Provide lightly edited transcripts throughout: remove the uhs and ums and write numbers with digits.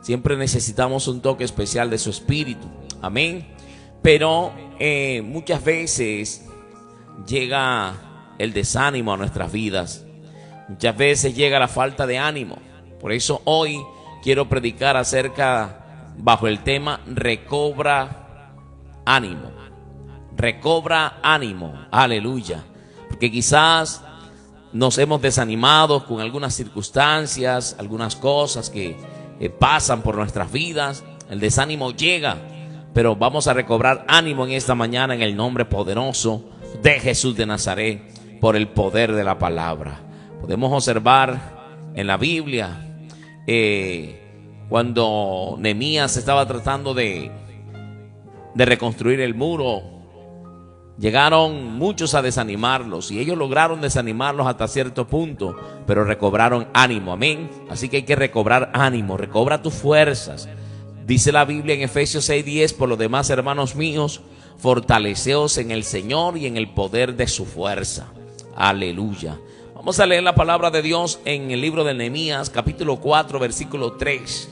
Siempre necesitamos un toque especial de su espíritu. Amén. Pero muchas veces llega el desánimo a nuestras vidas. Muchas veces llega la falta de ánimo. Por eso hoy quiero predicar bajo el tema recobra ánimo. Recobra ánimo. Aleluya. Porque quizás nos hemos desanimado con algunas circunstancias, algunas cosas que pasan por nuestras vidas. El desánimo llega, pero vamos a recobrar ánimo en esta mañana en el nombre poderoso de Jesús de Nazaret, por el poder de la palabra. Podemos observar en la Biblia cuando Nehemías estaba tratando de reconstruir el muro, llegaron muchos a desanimarlos y ellos lograron desanimarlos hasta cierto punto, pero recobraron ánimo. Amén. Así que hay que recobrar ánimo, recobra tus fuerzas. Dice la Biblia en Efesios 6:10: por lo demás, hermanos míos, fortaleceos en el Señor y en el poder de su fuerza. Aleluya. Vamos a leer la palabra de Dios en el libro de Nehemías, capítulo 4, versículo 3.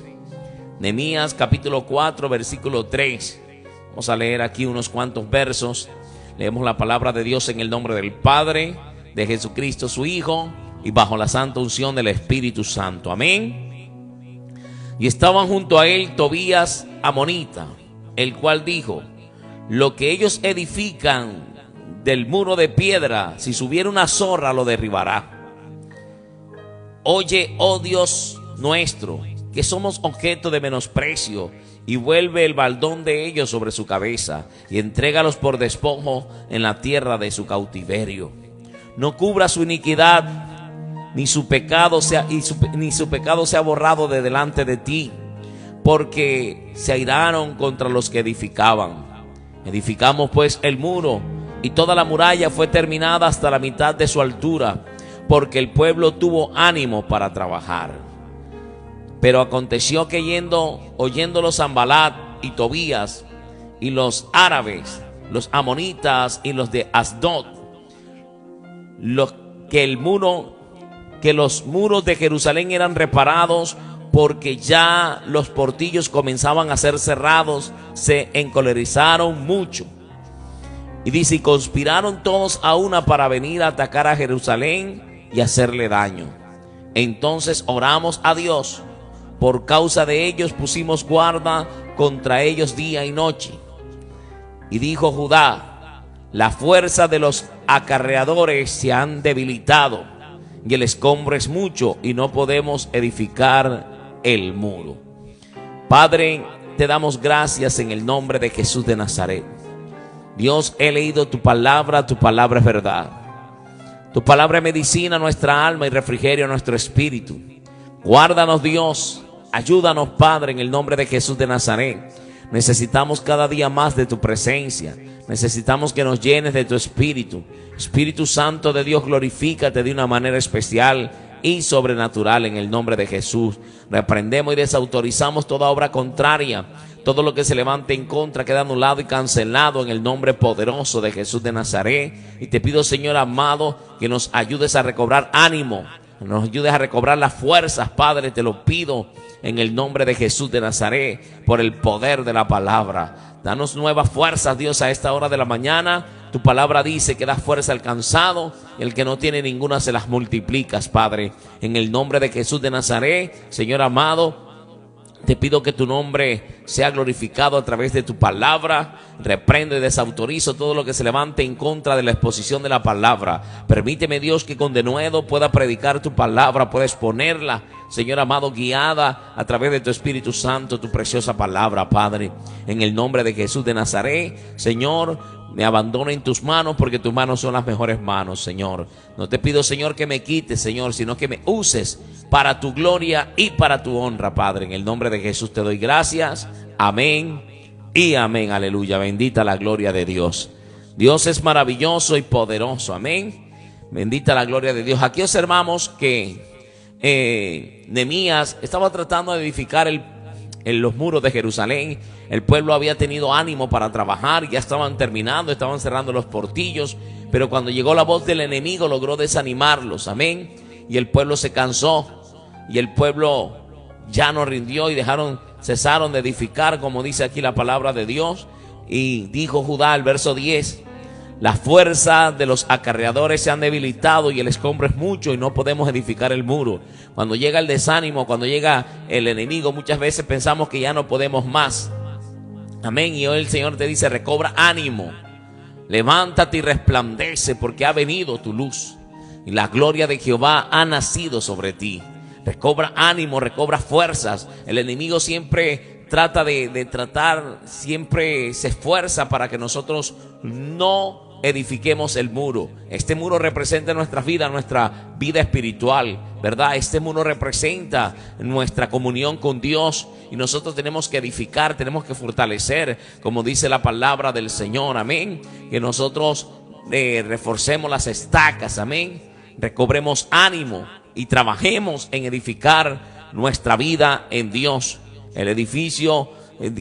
Nehemías, capítulo 4, versículo 3. Vamos a leer aquí unos cuantos versos. Leemos la palabra de Dios en el nombre del Padre, de Jesucristo su Hijo, y bajo la santa unción del Espíritu Santo. Amén. Y estaban junto a él Tobías amonita, el cual dijo: lo que ellos edifican del muro de piedra, si subiera una zorra lo derribará. Oye, oh Dios nuestro, que somos objeto de menosprecio, y vuelve el baldón de ellos sobre su cabeza, y entrégalos por despojo en la tierra de su cautiverio. No cubra su iniquidad, ni su pecado sea borrado de delante de ti, porque se airaron contra los que edificaban. Edificamos pues el muro, y toda la muralla fue terminada hasta la mitad de su altura, porque el pueblo tuvo ánimo para trabajar. Pero aconteció que oyéndolo Sanbalat y Tobías y los árabes, los amonitas y los de Asdod, que los muros de Jerusalén eran reparados, porque ya los portillos comenzaban a ser cerrados, se encolerizaron mucho. Y dice: y conspiraron todos a una para venir a atacar a Jerusalén y hacerle daño. Entonces oramos a Dios. Por causa de ellos pusimos guarda contra ellos día y noche. Y dijo Judá: la fuerza de los acarreadores se han debilitado, y el escombro es mucho, y no podemos edificar el muro. Padre, te damos gracias en el nombre de Jesús de Nazaret. Dios, he leído tu palabra es verdad. Tu palabra es medicina a nuestra alma y refrigerio a nuestro espíritu. Guárdanos, Dios. Ayúdanos, Padre, en el nombre de Jesús de Nazaret. Necesitamos cada día más de tu presencia. Necesitamos que nos llenes de tu espíritu. Espíritu Santo de Dios, glorifícate de una manera especial y sobrenatural en el nombre de Jesús. Reprendemos y desautorizamos toda obra contraria. Todo lo que se levante en contra queda anulado y cancelado en el nombre poderoso de Jesús de Nazaret. Y te pido, Señor amado, que nos ayudes a recobrar ánimo, nos ayudes a recobrar las fuerzas, Padre. Te lo pido en el nombre de Jesús de Nazaret, por el poder de la palabra. Danos nuevas fuerzas, Dios, a esta hora de la mañana. Tu palabra dice que das fuerza al cansado, y el que no tiene ninguna se las multiplicas, Padre. En el nombre de Jesús de Nazaret, Señor amado, te pido que tu nombre sea glorificado a través de tu palabra. Reprendo y desautorizo todo lo que se levante en contra de la exposición de la palabra. Permíteme, Dios, que con denuedo pueda predicar tu palabra, pueda exponerla, Señor amado, guiada a través de tu Espíritu Santo, tu preciosa palabra, Padre. En el nombre de Jesús de Nazaret, Señor, me abandono en tus manos, porque tus manos son las mejores manos, Señor. No te pido, Señor, que me quites, Señor, sino que me uses para tu gloria y para tu honra, Padre. En el nombre de Jesús te doy gracias. Amén y amén. Aleluya. Bendita la gloria de Dios. Dios es maravilloso y poderoso. Amén. Bendita la gloria de Dios. Aquí observamos que Nehemías estaba tratando de edificar en los muros de Jerusalén. El pueblo había tenido ánimo para trabajar, ya estaban terminando, estaban cerrando los portillos, pero cuando llegó la voz del enemigo logró desanimarlos. Amén. Y el pueblo se cansó, y el pueblo ya no rindió y cesaron de edificar, como dice aquí la palabra de Dios. Y dijo Judá, el verso 10, la fuerza de los acarreadores se han debilitado y el escombro es mucho y no podemos edificar el muro. Cuando llega el desánimo, cuando llega el enemigo, muchas veces pensamos que ya no podemos más. Amén. Y hoy el Señor te dice, recobra ánimo, levántate y resplandece, porque ha venido tu luz y la gloria de Jehová ha nacido sobre ti. Recobra ánimo, recobra fuerzas. El enemigo siempre trata siempre se esfuerza para que nosotros no edifiquemos el muro. Este muro representa nuestra vida espiritual, ¿verdad? Este muro representa nuestra comunión con Dios y nosotros tenemos que edificar, tenemos que fortalecer, como dice la palabra del Señor, amén. Que nosotros reforcemos las estacas, amén. Recobremos ánimo y trabajemos en edificar nuestra vida en Dios. El edificio,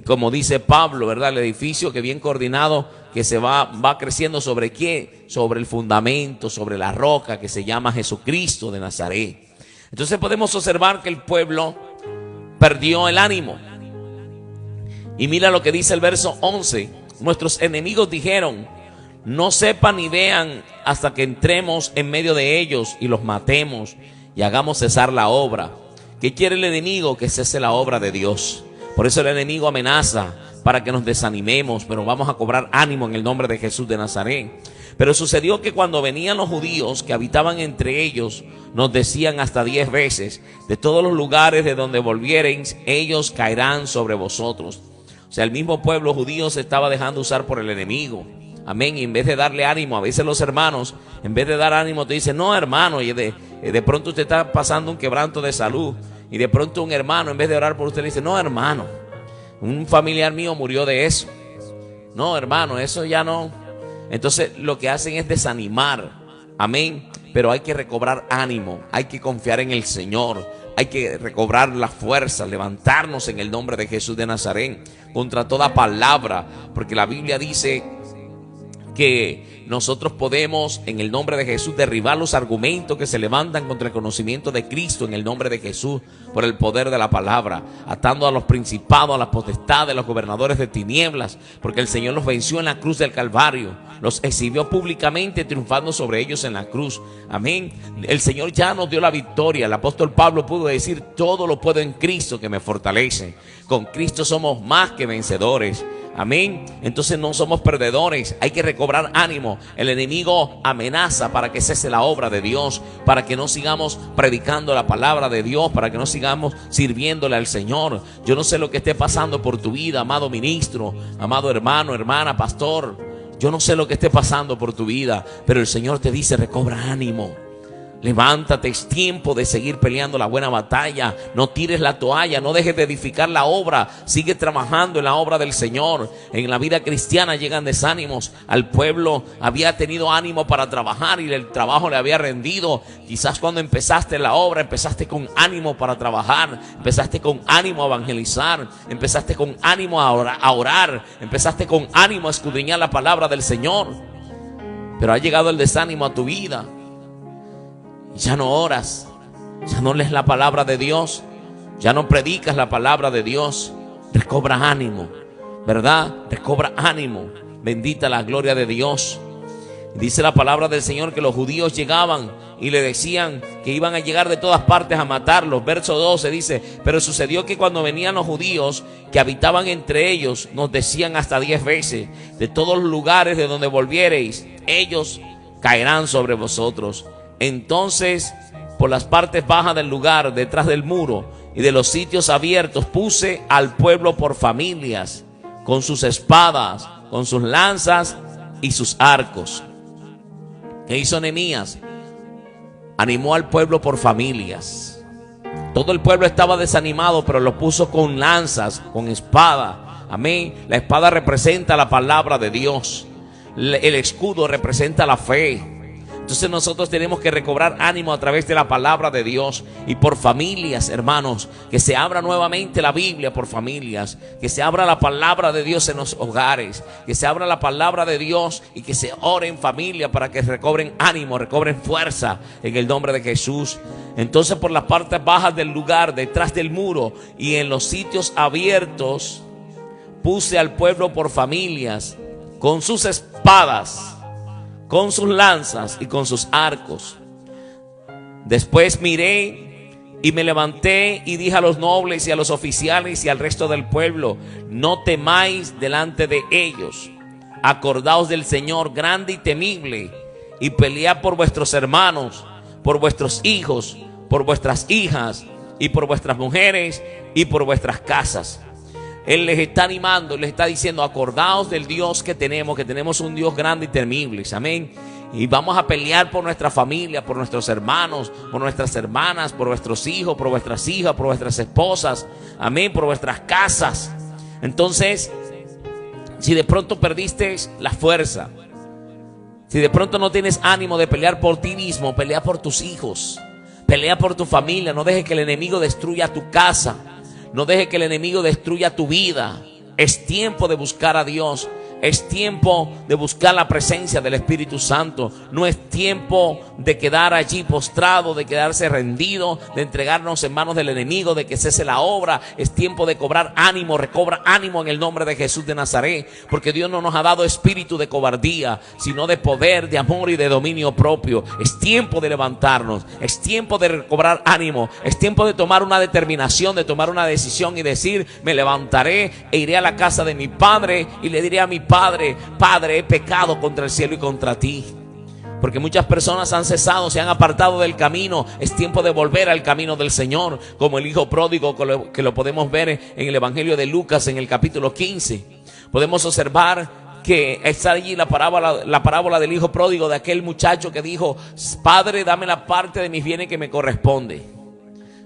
como dice Pablo, ¿verdad? El edificio que bien coordinado, que se va creciendo ¿sobre qué? Sobre el fundamento, sobre la roca que se llama Jesucristo de Nazaret. Entonces podemos observar que el pueblo perdió el ánimo. Y mira lo que dice el verso 11. Nuestros enemigos dijeron, no sepan ni vean hasta que entremos en medio de ellos y los matemos y hagamos cesar la obra. ¿Qué quiere el enemigo? Que cese la obra de Dios. Por eso el enemigo amenaza para que nos desanimemos, pero vamos a cobrar ánimo en el nombre de Jesús de Nazaret. Pero sucedió que cuando venían los judíos que habitaban entre ellos, nos decían hasta 10 veces, de todos los lugares de donde volviereis, ellos caerán sobre vosotros. O sea, el mismo pueblo judío se estaba dejando usar por el enemigo. Amén. Y en vez de darle ánimo, a veces los hermanos, en vez de dar ánimo, te dicen, no hermano, y de pronto usted está pasando un quebranto de salud. Y de pronto un hermano, en vez de orar por usted, le dice, no hermano, un familiar mío murió de eso. No hermano, eso ya no. Entonces lo que hacen es desanimar. Amén. Pero hay que recobrar ánimo, hay que confiar en el Señor, hay que recobrar la fuerza, levantarnos en el nombre de Jesús de Nazaret contra toda palabra, porque la Biblia dice que nosotros podemos en el nombre de Jesús derribar los argumentos que se levantan contra el conocimiento de Cristo en el nombre de Jesús por el poder de la palabra, atando a los principados, a las potestades, a los gobernadores de tinieblas, porque el Señor los venció en la cruz del Calvario, los exhibió públicamente triunfando sobre ellos en la cruz. Amén. El Señor ya nos dio la victoria. El apóstol Pablo pudo decir, todo lo puedo en Cristo que me fortalece. Con Cristo somos más que vencedores. Amén. Entonces no somos perdedores, hay que recobrar ánimo. El enemigo amenaza para que cese la obra de Dios, para que no sigamos predicando la palabra de Dios, para que no sigamos sirviéndole al Señor. Yo no sé lo que esté pasando por tu vida, amado ministro, amado hermano, hermana, pastor. Yo no sé lo que esté pasando por tu vida, pero el Señor te dice, recobra ánimo. Levántate, es tiempo de seguir peleando la buena batalla. No tires la toalla, no dejes de edificar la obra. Sigue trabajando en la obra del Señor. En la vida cristiana llegan desánimos. Al pueblo había tenido ánimo para trabajar y el trabajo le había rendido. Quizás cuando empezaste la obra, empezaste con ánimo para trabajar. Empezaste con ánimo a evangelizar. Empezaste con ánimo a orar. Empezaste con ánimo a escudriñar la palabra del Señor. Pero ha llegado el desánimo a tu vida. Ya no oras, ya no lees la palabra de Dios, ya no predicas la palabra de Dios. Recobra ánimo, ¿verdad? Recobra ánimo. Bendita la gloria de Dios. Dice la palabra del Señor que los judíos llegaban y le decían que iban a llegar de todas partes a matarlos. Verso 12 dice, pero sucedió que cuando venían los judíos que habitaban entre ellos, nos decían hasta 10 veces, de todos los lugares de donde volviereis, ellos caerán sobre vosotros. Entonces, por las partes bajas del lugar, detrás del muro y de los sitios abiertos, puse al pueblo por familias, con sus espadas, con sus lanzas y sus arcos. ¿Qué hizo Nehemías? Animó al pueblo por familias. Todo el pueblo estaba desanimado, pero lo puso con lanzas, con espada. Amén. La espada representa la palabra de Dios. El escudo representa la fe. Entonces nosotros tenemos que recobrar ánimo a través de la palabra de Dios y por familias, hermanos, que se abra nuevamente la Biblia por familias, que se abra la palabra de Dios en los hogares, que se abra la palabra de Dios y que se ore en familia para que recobren ánimo, recobren fuerza en el nombre de Jesús. Entonces por las partes bajas del lugar, detrás del muro y en los sitios abiertos, puse al pueblo por familias, con sus espadas, con sus lanzas y con sus arcos. Después miré y me levanté y dije a los nobles y a los oficiales y al resto del pueblo: no temáis delante de ellos, acordaos del Señor grande y temible, y pelead por vuestros hermanos, por vuestros hijos, por vuestras hijas, y por vuestras mujeres, y por vuestras casas. Él les está animando, les está diciendo: acordaos del Dios que tenemos un Dios grande y temible. Amén. Y vamos a pelear por nuestra familia, por nuestros hermanos, por nuestras hermanas, por nuestros hijos, por vuestras hijas, por vuestras esposas. Amén, por vuestras casas. Entonces, si de pronto perdiste la fuerza, si de pronto no tienes ánimo de pelear por ti mismo, pelea por tus hijos, pelea por tu familia. No dejes que el enemigo destruya tu casa. No deje que el enemigo destruya tu vida. Es tiempo de buscar a Dios. Es tiempo de buscar la presencia del Espíritu Santo. No es tiempo de quedar allí postrado, de quedarse rendido, de entregarnos en manos del enemigo, de que cese la obra. Es tiempo de cobrar ánimo. Recobra ánimo en el nombre de Jesús de Nazaret, porque Dios no nos ha dado espíritu de cobardía, sino de poder, de amor y de dominio propio. Es tiempo de levantarnos. Es tiempo de recobrar ánimo. Es tiempo de tomar una determinación, de tomar una decisión y decir: me levantaré e iré a la casa de mi padre y le diré a mi Padre: Padre, he pecado contra el cielo y contra ti. Porque muchas personas han cesado, se han apartado del camino. Es tiempo de volver al camino del Señor, como el hijo pródigo, que lo podemos ver en el Evangelio de Lucas en el capítulo 15. Podemos observar que está allí la parábola del hijo pródigo, de aquel muchacho que dijo: Padre, dame la parte de mis bienes que me corresponde.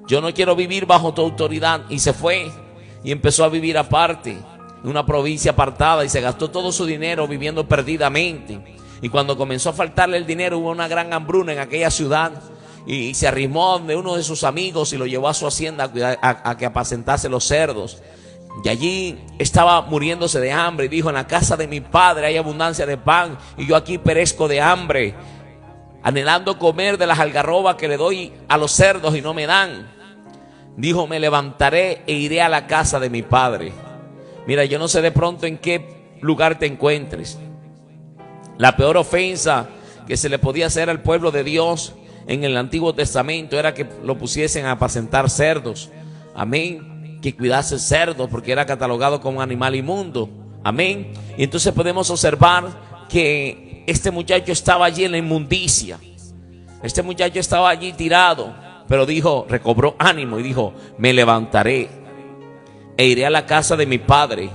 Yo no quiero vivir bajo tu autoridad. Y se fue y empezó a vivir aparte, en una provincia apartada, y se gastó todo su dinero viviendo perdidamente. Y cuando comenzó a faltarle el dinero, hubo una gran hambruna en aquella ciudad, y se arrimó de uno de sus amigos y lo llevó a su hacienda a que apacentase los cerdos. Y allí estaba muriéndose de hambre y dijo: en la casa de mi padre hay abundancia de pan, y yo aquí perezco de hambre, anhelando comer de las algarrobas que le doy a los cerdos y no me dan. Dijo: me levantaré e iré a la casa de mi padre. Mira, yo no sé de pronto en qué lugar te encuentres. La peor ofensa que se le podía hacer al pueblo de Dios en el Antiguo Testamento era que lo pusiesen a apacentar cerdos. Amén. Que cuidase cerdos, porque era catalogado como un animal inmundo. Amén. Y entonces podemos observar que este muchacho estaba allí en la inmundicia. Este muchacho estaba allí tirado, pero recobró ánimo y dijo: me levantaré e iré a la casa de mi padre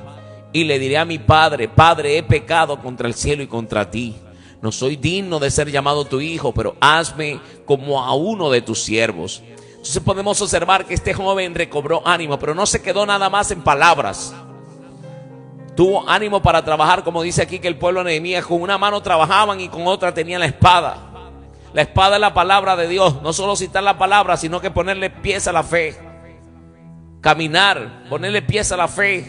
y le diré a mi padre: Padre, he pecado contra el cielo y contra ti. No soy digno de ser llamado tu hijo, pero hazme como a uno de tus siervos. Entonces podemos observar que este joven recobró ánimo, pero no se quedó nada más en palabras. Tuvo ánimo para trabajar, como dice aquí que el pueblo de Nehemías, con una mano trabajaban y con otra tenían la espada. La espada es la palabra de Dios. No solo citar la palabra, sino que ponerle pies a la fe. Caminar, ponerle pies a la fe,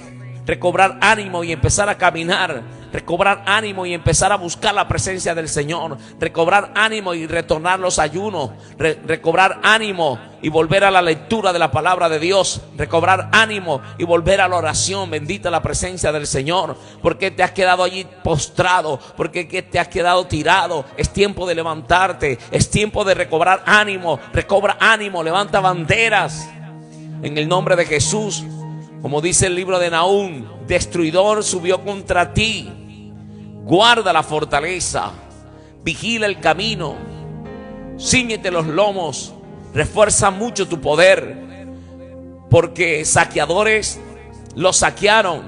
recobrar ánimo y empezar a caminar, recobrar ánimo y empezar a buscar la presencia del Señor, recobrar ánimo y retornar los ayunos, recobrar ánimo y volver a la lectura de la palabra de Dios, recobrar ánimo y volver a la oración. Bendita la presencia del Señor. ¿Por qué te has quedado allí postrado? ¿Por qué te has quedado tirado? Es tiempo de levantarte, es tiempo de recobrar ánimo. Recobra ánimo, levanta banderas en el nombre de Jesús. Como dice el libro de Nahum: destruidor subió contra ti. Guarda la fortaleza, vigila el camino, cíñete los lomos, refuerza mucho tu poder, porque saqueadores los saquearon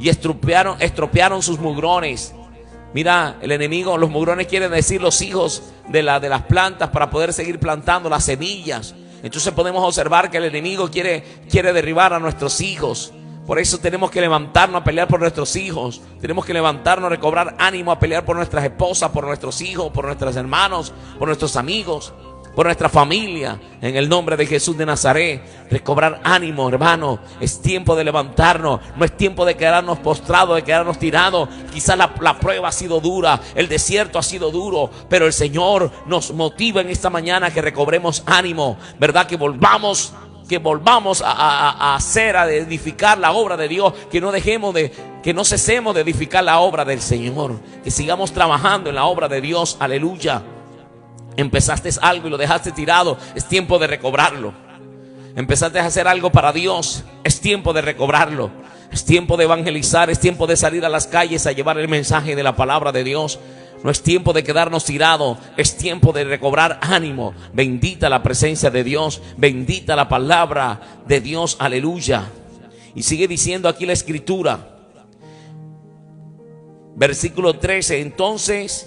y estropearon sus mugrones. Mira, el enemigo, los mugrones quieren decir los hijos de las plantas, para poder seguir plantando las semillas. Entonces podemos observar que el enemigo quiere derribar a nuestros hijos, Por eso tenemos que levantarnos a pelear por nuestros hijos. Tenemos que levantarnos a recobrar ánimo a pelear por nuestras esposas, por nuestros hijos, por nuestros hermanos, por nuestros amigos, por nuestra familia. En el nombre de Jesús de Nazaret, recobrar ánimo, hermano. Es tiempo de levantarnos. No es tiempo de quedarnos postrados, de quedarnos tirados. Quizás la prueba ha sido dura, el desierto ha sido duro, pero el Señor nos motiva en esta mañana a que recobremos ánimo, ¿verdad? Que volvamos a hacer, a edificar la obra de Dios, que no cesemos de edificar la obra del Señor, que sigamos trabajando en la obra de Dios. Aleluya. Empezaste algo y lo dejaste tirado, es tiempo de recobrarlo. Empezaste a hacer algo para Dios, es tiempo de recobrarlo. Es tiempo de evangelizar, es tiempo de salir a las calles a llevar el mensaje de la palabra de Dios. No es tiempo de quedarnos tirados, es tiempo de recobrar ánimo. Bendita la presencia de Dios, bendita la palabra de Dios, aleluya. Y sigue diciendo aquí la escritura, versículo 13, entonces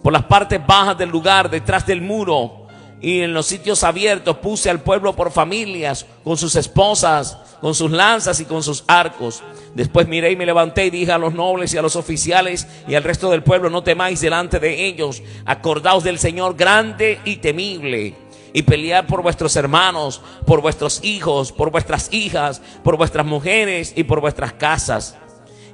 por las partes bajas del lugar, detrás del muro y en los sitios abiertos, puse al pueblo por familias, con sus esposas, con sus lanzas y con sus arcos. Después miré y me levanté y dije a los nobles y a los oficiales y al resto del pueblo: no temáis delante de ellos, acordaos del Señor grande y temible, y pelead por vuestros hermanos, por vuestros hijos, por vuestras hijas, por vuestras mujeres y por vuestras casas.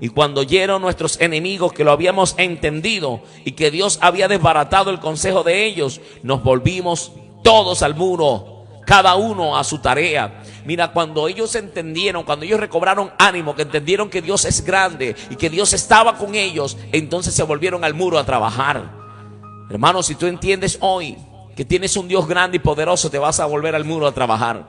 Y cuando oyeron nuestros enemigos que lo habíamos entendido y que Dios había desbaratado el consejo de ellos, nos volvimos todos al muro, cada uno a su tarea. Mira, cuando ellos entendieron, cuando ellos recobraron ánimo, que entendieron que Dios es grande y que Dios estaba con ellos, entonces se volvieron al muro a trabajar. Hermano, si tú entiendes hoy que tienes un Dios grande y poderoso, te vas a volver al muro a trabajar.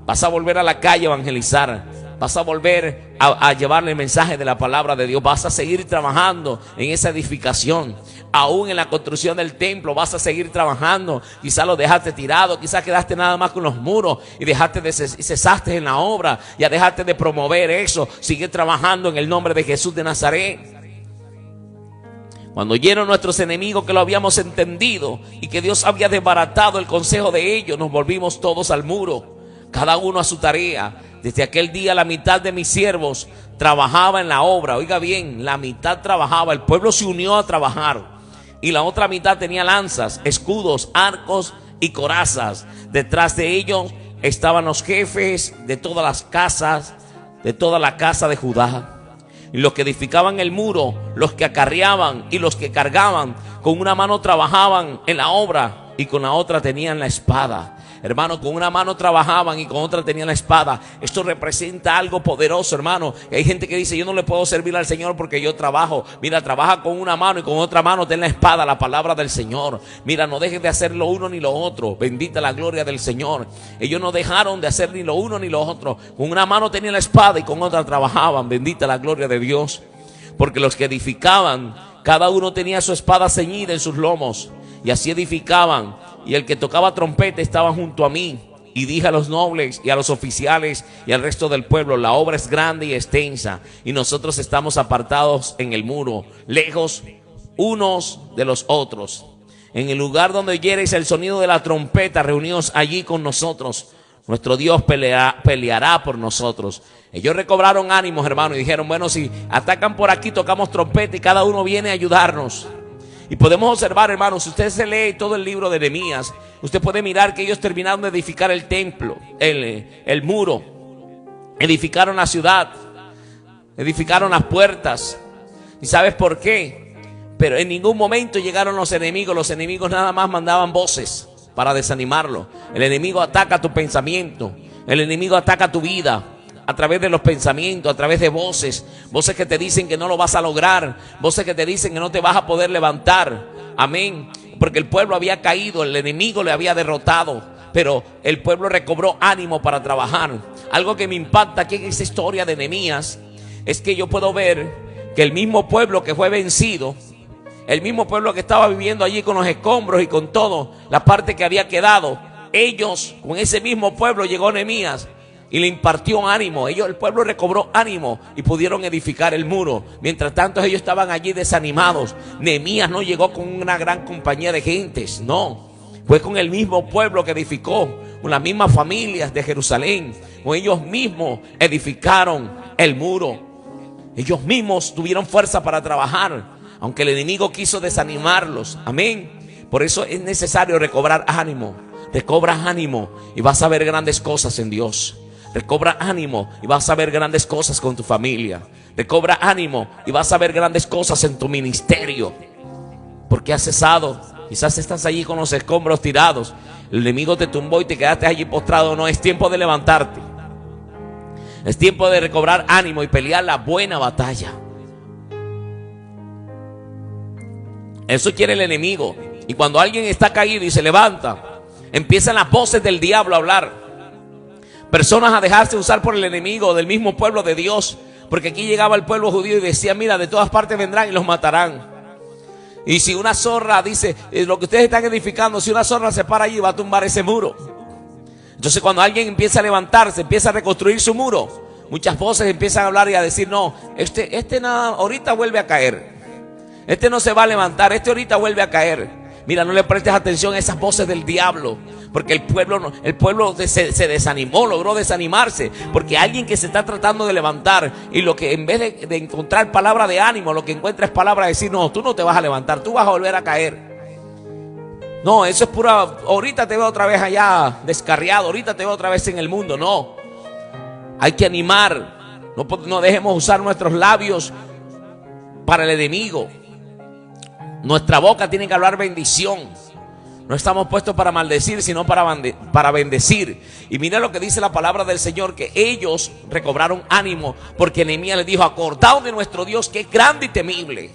Vas a volver a la calle a evangelizar. Vas a volver a llevarle el mensaje de la palabra de Dios. Vas a seguir trabajando en esa edificación. Aún en la construcción del templo vas a seguir trabajando. Quizás lo dejaste tirado, quizás quedaste nada más con los muros y cesaste en la obra. Ya dejaste de promover eso. Sigue trabajando en el nombre de Jesús de Nazaret. Cuando oyeron nuestros enemigos que lo habíamos entendido y que Dios había desbaratado el consejo de ellos, nos volvimos todos al muro, cada uno a su tarea. Desde aquel día la mitad de mis siervos trabajaba en la obra. Oiga bien, la mitad trabajaba, el pueblo se unió a trabajar. Y la otra mitad tenía lanzas, escudos, arcos y corazas. Detrás de ellos estaban los jefes de todas las casas, de toda la casa de Judá. Y los que edificaban el muro, los que acarreaban y los que cargaban, con una mano trabajaban en la obra y con la otra tenían la espada. Hermano, con una mano trabajaban y con otra tenían la espada. Esto representa algo poderoso, hermano. Hay gente que dice: yo no le puedo servir al Señor porque yo trabajo. Mira, trabaja con una mano y con otra mano ten la espada, la palabra del Señor. Mira, no dejes de hacer lo uno ni lo otro. Bendita la gloria del Señor. Ellos no dejaron de hacer ni lo uno ni lo otro. Con una mano tenían la espada y con otra trabajaban. Bendita la gloria de Dios. Porque los que edificaban, cada uno tenía su espada ceñida en sus lomos, y así edificaban. Y el que tocaba trompeta estaba junto a mí. Y dije a los nobles y a los oficiales y al resto del pueblo: la obra es grande y extensa, y nosotros estamos apartados en el muro, lejos unos de los otros. En el lugar donde oyereis el sonido de la trompeta, reunidos allí con nosotros. Nuestro Dios peleará por nosotros. Ellos recobraron ánimos, hermano, y dijeron: bueno, si atacan por aquí, tocamos trompeta y cada uno viene a ayudarnos. Y podemos observar, hermanos, si usted se lee todo el libro de Nehemías, usted puede mirar que ellos terminaron de edificar el templo, el muro, edificaron la ciudad, edificaron las puertas. ¿Y sabes por qué? Pero en ningún momento llegaron los enemigos. Los enemigos nada más mandaban voces para desanimarlo. El enemigo ataca tu pensamiento, el enemigo ataca tu vida a través de los pensamientos, a través de voces que te dicen que no lo vas a lograr, voces que te dicen que no te vas a poder levantar. Amén. Porque el pueblo había caído, el enemigo le había derrotado, pero el pueblo recobró ánimo para trabajar. Algo que me impacta aquí en esta historia de Nehemías es que yo puedo ver que el mismo pueblo que fue vencido, el mismo pueblo que estaba viviendo allí con los escombros y con todo, la parte que había quedado, ellos, con ese mismo pueblo llegó Nehemías y le impartió ánimo. El pueblo recobró ánimo y pudieron edificar el muro. Mientras tanto ellos estaban allí desanimados. Nehemías no llegó con una gran compañía de gentes, no. Fue con el mismo pueblo que edificó, con las mismas familias de Jerusalén. Con ellos mismos edificaron el muro. Ellos mismos tuvieron fuerza para trabajar, aunque el enemigo quiso desanimarlos. Amén. Por eso es necesario recobrar ánimo. Recobra ánimo y vas a ver grandes cosas en Dios. Recobra ánimo y vas a ver grandes cosas con tu familia. Recobra ánimo y vas a ver grandes cosas en tu ministerio. Porque has cesado. Quizás estás allí con los escombros tirados. El enemigo te tumbó y te quedaste allí postrado. No, es tiempo de levantarte. Es tiempo de recobrar ánimo y pelear la buena batalla. Eso quiere el enemigo. Y cuando alguien está caído y se levanta, empiezan las voces del diablo a hablar. Personas a dejarse usar por el enemigo del mismo pueblo de Dios. Porque aquí llegaba el pueblo judío y decía: mira, de todas partes vendrán y los matarán. Y si una zorra, dice, lo que ustedes están edificando, si una zorra se para allí, va a tumbar ese muro. Entonces cuando alguien empieza a levantarse, empieza a reconstruir su muro, muchas voces empiezan a hablar y a decir: no, este nada, ahorita vuelve a caer. Este no se va a levantar, este ahorita vuelve a caer. Mira, no le prestes atención a esas voces del diablo. Porque el pueblo se desanimó, logró desanimarse. Porque alguien que se está tratando de levantar, y lo que en vez de encontrar palabra de ánimo, lo que encuentra es palabra de decir: no, tú no te vas a levantar, tú vas a volver a caer. No, eso es pura, ahorita te veo otra vez allá descarriado, ahorita te veo otra vez en el mundo. No, hay que animar. No dejemos usar nuestros labios para el enemigo. Nuestra boca tiene que hablar bendición. No estamos puestos para maldecir, sino para bendecir. Y mira lo que dice la palabra del Señor, que ellos recobraron ánimo, porque Nehemías les dijo: acordaos de nuestro Dios, que es grande y temible.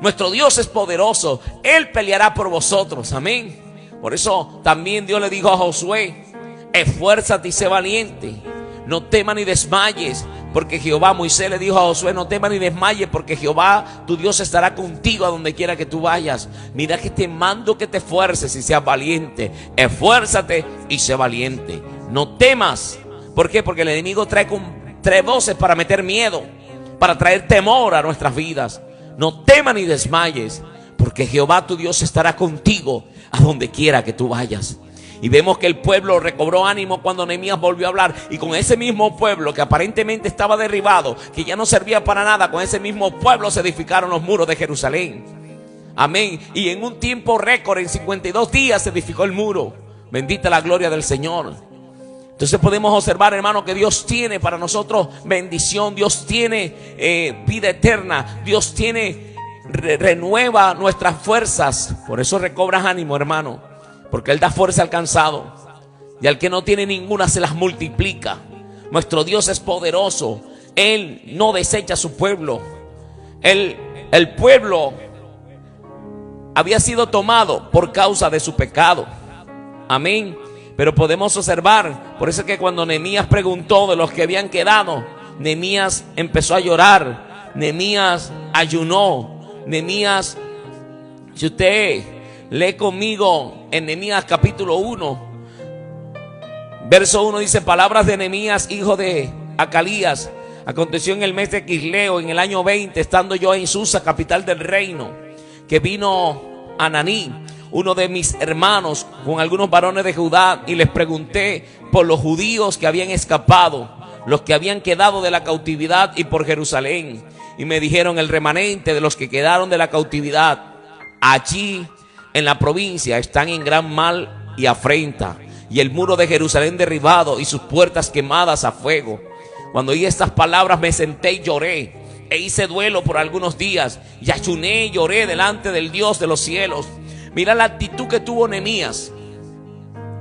Nuestro Dios es poderoso, Él peleará por vosotros. Amén. Por eso también Dios le dijo a Josué: esfuérzate y sé valiente, no temas ni desmayes, porque Jehová, Moisés le dijo a Josué: no temas ni desmayes, porque Jehová tu Dios estará contigo a donde quiera que tú vayas. Mira que te mando que te esfuerces y seas valiente. Esfuérzate y sé valiente. No temas. ¿Por qué? Porque el enemigo trae voces para meter miedo, para traer temor a nuestras vidas. No temas ni desmayes, porque Jehová tu Dios estará contigo a donde quiera que tú vayas. Y vemos que el pueblo recobró ánimo cuando Nehemías volvió a hablar. Y con ese mismo pueblo que aparentemente estaba derribado, que ya no servía para nada, con ese mismo pueblo se edificaron los muros de Jerusalén. Amén. Y en un tiempo récord, en 52 días se edificó el muro. Bendita la gloria del Señor. Entonces podemos observar, hermano, que Dios tiene para nosotros bendición. Dios tiene vida eterna. Dios tiene, renueva nuestras fuerzas. Por eso recobras ánimo, hermano. Porque Él da fuerza al cansado, y al que no tiene ninguna se las multiplica. Nuestro Dios es poderoso. Él no desecha a su pueblo. El pueblo había sido tomado por causa de su pecado. Amén. Pero podemos observar, por eso es que cuando Nehemías preguntó de los que habían quedado, Nehemías empezó a llorar. Nehemías ayunó. Nehemías, si usted lee conmigo en Nehemías capítulo 1, verso 1, dice: palabras de Nehemías, hijo de Acalías. Aconteció en el mes de Quisleo, en el año 20, estando yo en Susa, capital del reino, que vino Ananí, uno de mis hermanos, con algunos varones de Judá, y les pregunté por los judíos que habían escapado, los que habían quedado de la cautividad, y por Jerusalén. Y me dijeron: el remanente de los que quedaron de la cautividad allí en la provincia están en gran mal y afrenta, y el muro de Jerusalén derribado y sus puertas quemadas a fuego. Cuando oí estas palabras me senté y lloré, e hice duelo por algunos días, y ayuné y lloré delante del Dios de los cielos. Mira la actitud que tuvo Nehemías,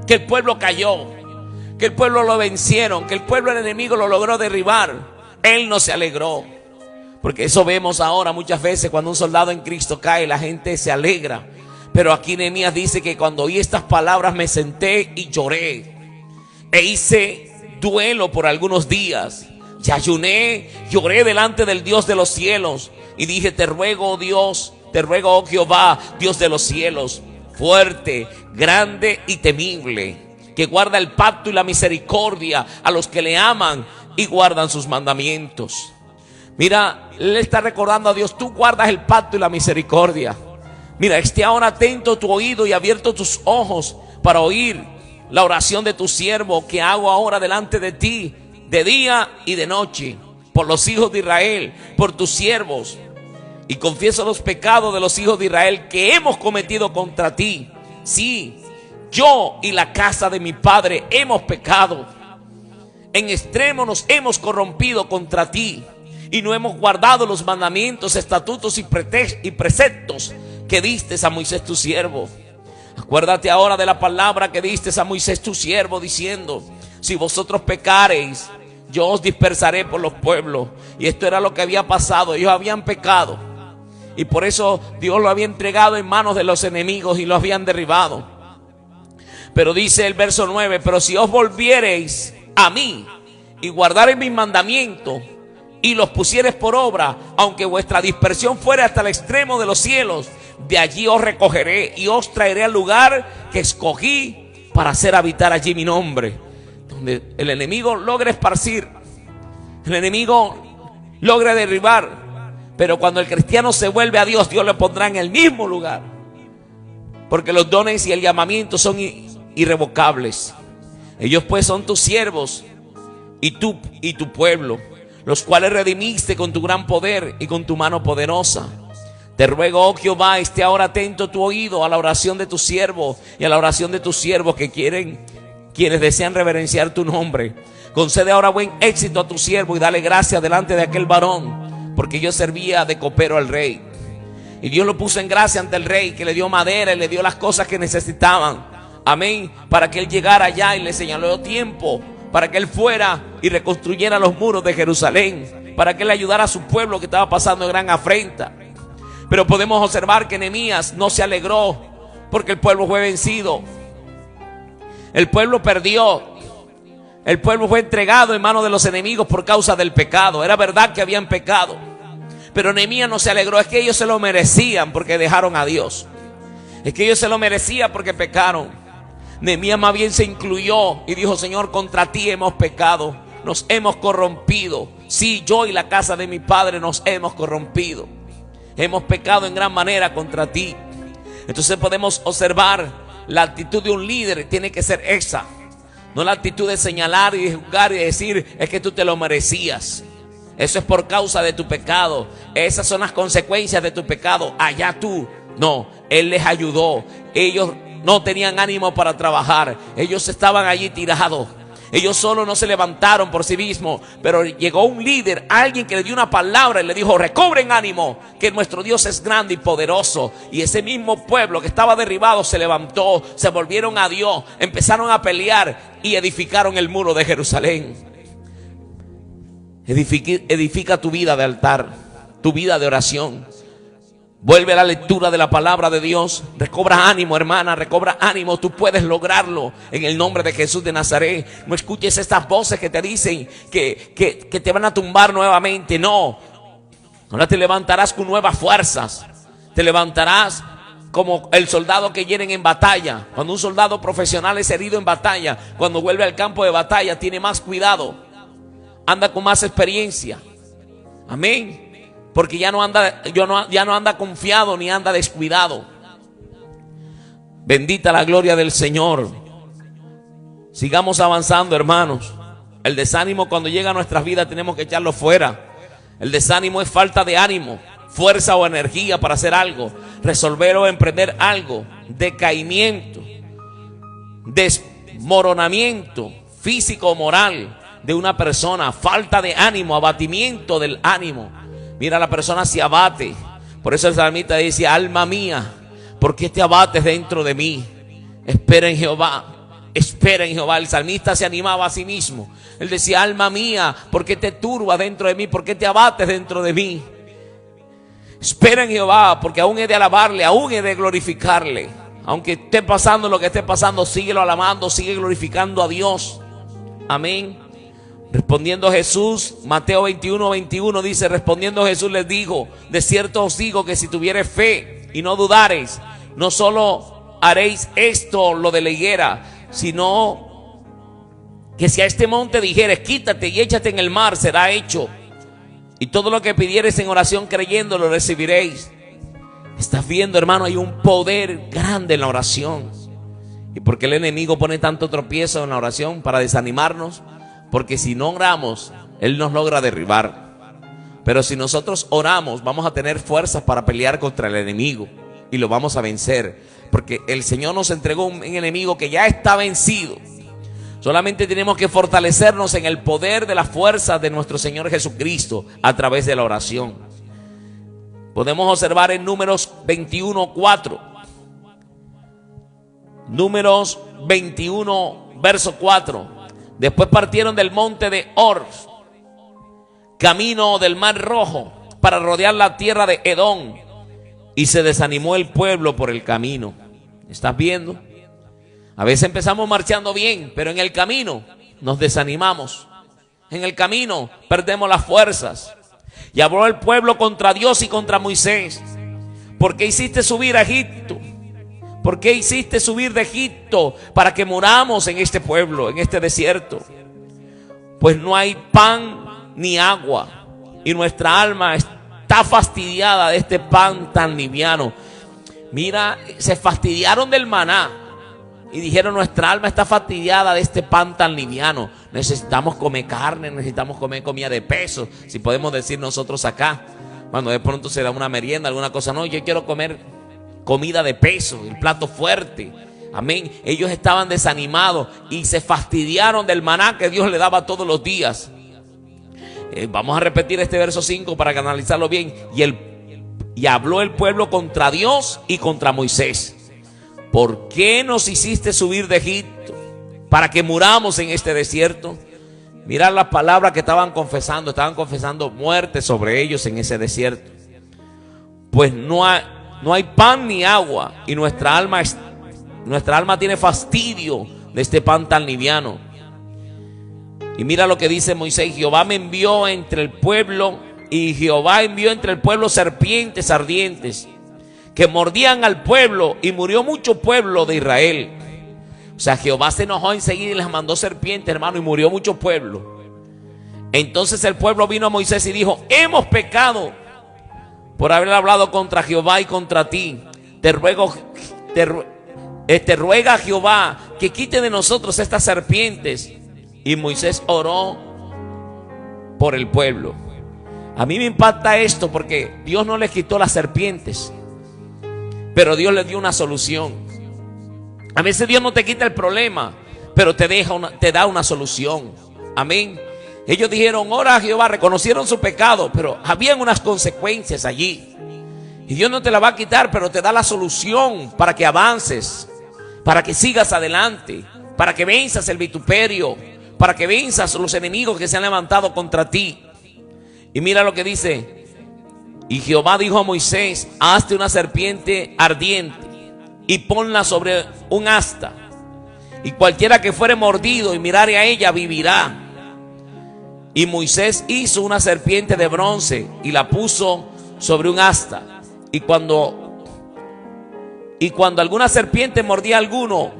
que el pueblo cayó, que el pueblo lo vencieron, que el pueblo, el enemigo, lo logró derribar. Él no se alegró, porque eso vemos ahora muchas veces. Cuando un soldado en Cristo cae, la gente se alegra. Pero aquí Nehemías dice que cuando oí estas palabras me senté y lloré, e hice duelo por algunos días, y ayuné, lloré delante del Dios de los cielos, y dije: te ruego, oh Dios, te ruego, oh Jehová, Dios de los cielos, fuerte, grande y temible, que guarda el pacto y la misericordia a los que le aman y guardan sus mandamientos. Mira, él está recordando a Dios: tú guardas el pacto y la misericordia. Mira, esté ahora atento tu oído y abierto tus ojos para oír la oración de tu siervo que hago ahora delante de ti, de día y de noche, por los hijos de Israel, por tus siervos. Y confieso los pecados de los hijos de Israel que hemos cometido contra ti. Sí, yo y la casa de mi padre hemos pecado. En extremo nos hemos corrompido contra ti y no hemos guardado los mandamientos, estatutos y preceptos que diste a Moisés tu siervo. Acuérdate ahora de la palabra que diste a Moisés tu siervo, diciendo: si vosotros pecareis, yo os dispersaré por los pueblos. Y esto era lo que había pasado. Ellos habían pecado y por eso Dios lo había entregado en manos de los enemigos y lo habían derribado. Pero dice el verso 9: pero si os volviereis a mí y guardareis mis mandamientos y los pusiereis por obra, aunque vuestra dispersión fuera hasta el extremo de los cielos, de allí os recogeré y os traeré al lugar que escogí para hacer habitar allí mi nombre. Donde el enemigo logre esparcir, el enemigo logre derribar, pero cuando el cristiano se vuelve a Dios, Dios le pondrá en el mismo lugar, porque los dones y el llamamiento son irrevocables. Ellos pues son tus siervos y tu pueblo, los cuales redimiste con tu gran poder y con tu mano poderosa. Te ruego, oh Jehová, esté ahora atento tu oído a la oración de tu siervo y a la oración de tus siervos quienes desean reverenciar tu nombre. Concede ahora buen éxito a tu siervo y dale gracia delante de aquel varón, porque yo servía de copero al rey. Y Dios lo puso en gracia ante el rey, que le dio madera y le dio las cosas que necesitaban. Amén. Para que él llegara allá y le señaló tiempo para que él fuera y reconstruyera los muros de Jerusalén, para que él ayudara a su pueblo que estaba pasando gran afrenta. Pero podemos observar que Nehemías no se alegró porque el pueblo fue vencido. El pueblo perdió. El pueblo fue entregado en manos de los enemigos por causa del pecado. Era verdad que habían pecado, pero Nehemías no se alegró. Es que ellos se lo merecían porque dejaron a Dios. Es que ellos se lo merecían porque pecaron. Nehemías más bien se incluyó y dijo: Señor, contra ti hemos pecado, nos hemos corrompido. Sí, yo y la casa de mi padre nos hemos corrompido. Hemos pecado en gran manera contra ti. Entonces podemos observar la actitud de un líder tiene que ser esa. No la actitud de señalar y de juzgar y de decir: es que tú te lo merecías. Eso es por causa de tu pecado. Esas son las consecuencias de tu pecado. Allá tú. No, Él les ayudó. Ellos no tenían ánimo para trabajar. Ellos estaban allí tirados. Ellos solo no se levantaron por sí mismos, pero llegó un líder, alguien que le dio una palabra y le dijo: recobren ánimo, que nuestro Dios es grande y poderoso. Y ese mismo pueblo que estaba derribado se levantó, se volvieron a Dios, empezaron a pelear y edificaron el muro de Jerusalén. Edifica tu vida de altar, tu vida de oración. Vuelve a la lectura de la palabra de Dios. Recobra ánimo, hermana, recobra ánimo. Tú puedes lograrlo en el nombre de Jesús de Nazaret. No escuches estas voces que te dicen que te van a tumbar nuevamente. No, ahora te levantarás con nuevas fuerzas. Te levantarás como el soldado que hieren en batalla. Cuando un soldado profesional es herido en batalla, cuando vuelve al campo de batalla tiene más cuidado, anda con más experiencia. Amén. Porque ya no anda confiado ni anda descuidado. Bendita la gloria del Señor. Sigamos avanzando, hermanos. El desánimo, cuando llega a nuestras vidas, tenemos que echarlo fuera. El desánimo es falta de ánimo, fuerza o energía para hacer algo, resolver o emprender algo. Decaimiento, desmoronamiento físico o moral de una persona. Falta de ánimo, abatimiento del ánimo. Mira, la persona se abate. Por eso el salmista dice: alma mía, ¿por qué te abates dentro de mí? Espera en Jehová, espera en Jehová. El salmista se animaba a sí mismo. Él decía: alma mía, ¿por qué te turba dentro de mí? ¿Por qué te abates dentro de mí? Espera en Jehová, porque aún he de alabarle, aún he de glorificarle. Aunque esté pasando lo que esté pasando, síguelo alabando, sigue glorificando a Dios. Amén. Respondiendo Jesús, Mateo 21:21 dice: respondiendo Jesús les dijo: de cierto os digo que si tuviereis fe y no dudareis, no solo haréis esto, lo de la higuera, sino que si a este monte dijeres: quítate y échate en el mar, será hecho. Y todo lo que pidiereis en oración creyendo, lo recibiréis. Estás viendo, hermano, hay un poder grande en la oración. ¿Y por qué el enemigo pone tanto tropiezo en la oración? Para desanimarnos. Porque si no oramos, él nos logra derribar. Pero si nosotros oramos, vamos a tener fuerzas para pelear contra el enemigo y lo vamos a vencer, porque el Señor nos entregó un enemigo que ya está vencido. Solamente tenemos que fortalecernos en el poder de las fuerzas de nuestro Señor Jesucristo a través de la oración. Podemos observar en Números 21:4. Números 21, verso 4. Después partieron del monte de Hor, camino del Mar Rojo, para rodear la tierra de Edom, y se desanimó el pueblo por el camino. ¿Estás viendo? A veces empezamos marchando bien, pero en el camino nos desanimamos. En el camino perdemos las fuerzas. Y habló el pueblo contra Dios y contra Moisés. ¿Por qué hiciste subir a Egipto? ¿Por qué hiciste subir de Egipto para que muramos en este pueblo, en este desierto? Pues no hay pan ni agua, y nuestra alma está fastidiada de este pan tan liviano. Mira, se fastidiaron del maná y dijeron: nuestra alma está fastidiada de este pan tan liviano. Necesitamos comer carne, necesitamos comer comida de peso, si podemos decir nosotros acá. Cuando de pronto se da una merienda, alguna cosa, no, yo quiero comer comida de peso, el plato fuerte. Amén. Ellos estaban desanimados y se fastidiaron del maná que Dios le daba todos los días. Vamos a repetir este verso 5 para analizarlo bien. Y habló el pueblo contra Dios y contra Moisés. ¿Por qué nos hiciste subir de Egipto para que muramos en este desierto? Mirad las palabras que estaban confesando muerte sobre ellos en ese desierto. Pues no hay pan ni agua, y nuestra alma tiene fastidio de este pan tan liviano. Y mira lo que dice Moisés: Jehová me envió entre el pueblo, y Jehová envió entre el pueblo serpientes ardientes que mordían al pueblo, y murió mucho pueblo de Israel. O sea, Jehová se enojó enseguida y les mandó serpientes, hermano, y murió mucho pueblo. Entonces el pueblo vino a Moisés y dijo: hemos pecado por haber hablado contra Jehová y contra ti. Te ruega Jehová que quite de nosotros estas serpientes. Y Moisés oró por el pueblo. A mí me impacta esto porque Dios no les quitó las serpientes, pero Dios les dio una solución. A veces Dios no te quita el problema, pero te da una solución. Amén. Ellos dijeron: ora a Jehová, reconocieron su pecado, pero habían unas consecuencias allí. Y Dios no te la va a quitar, pero te da la solución para que avances, para que sigas adelante, para que venzas el vituperio, para que venzas los enemigos que se han levantado contra ti. Y mira lo que dice: y Jehová dijo a Moisés: hazte una serpiente ardiente y ponla sobre un asta, y cualquiera que fuere mordido y mirare a ella vivirá. Y Moisés hizo una serpiente de bronce y la puso sobre un asta. Y cuando alguna serpiente mordía a alguno,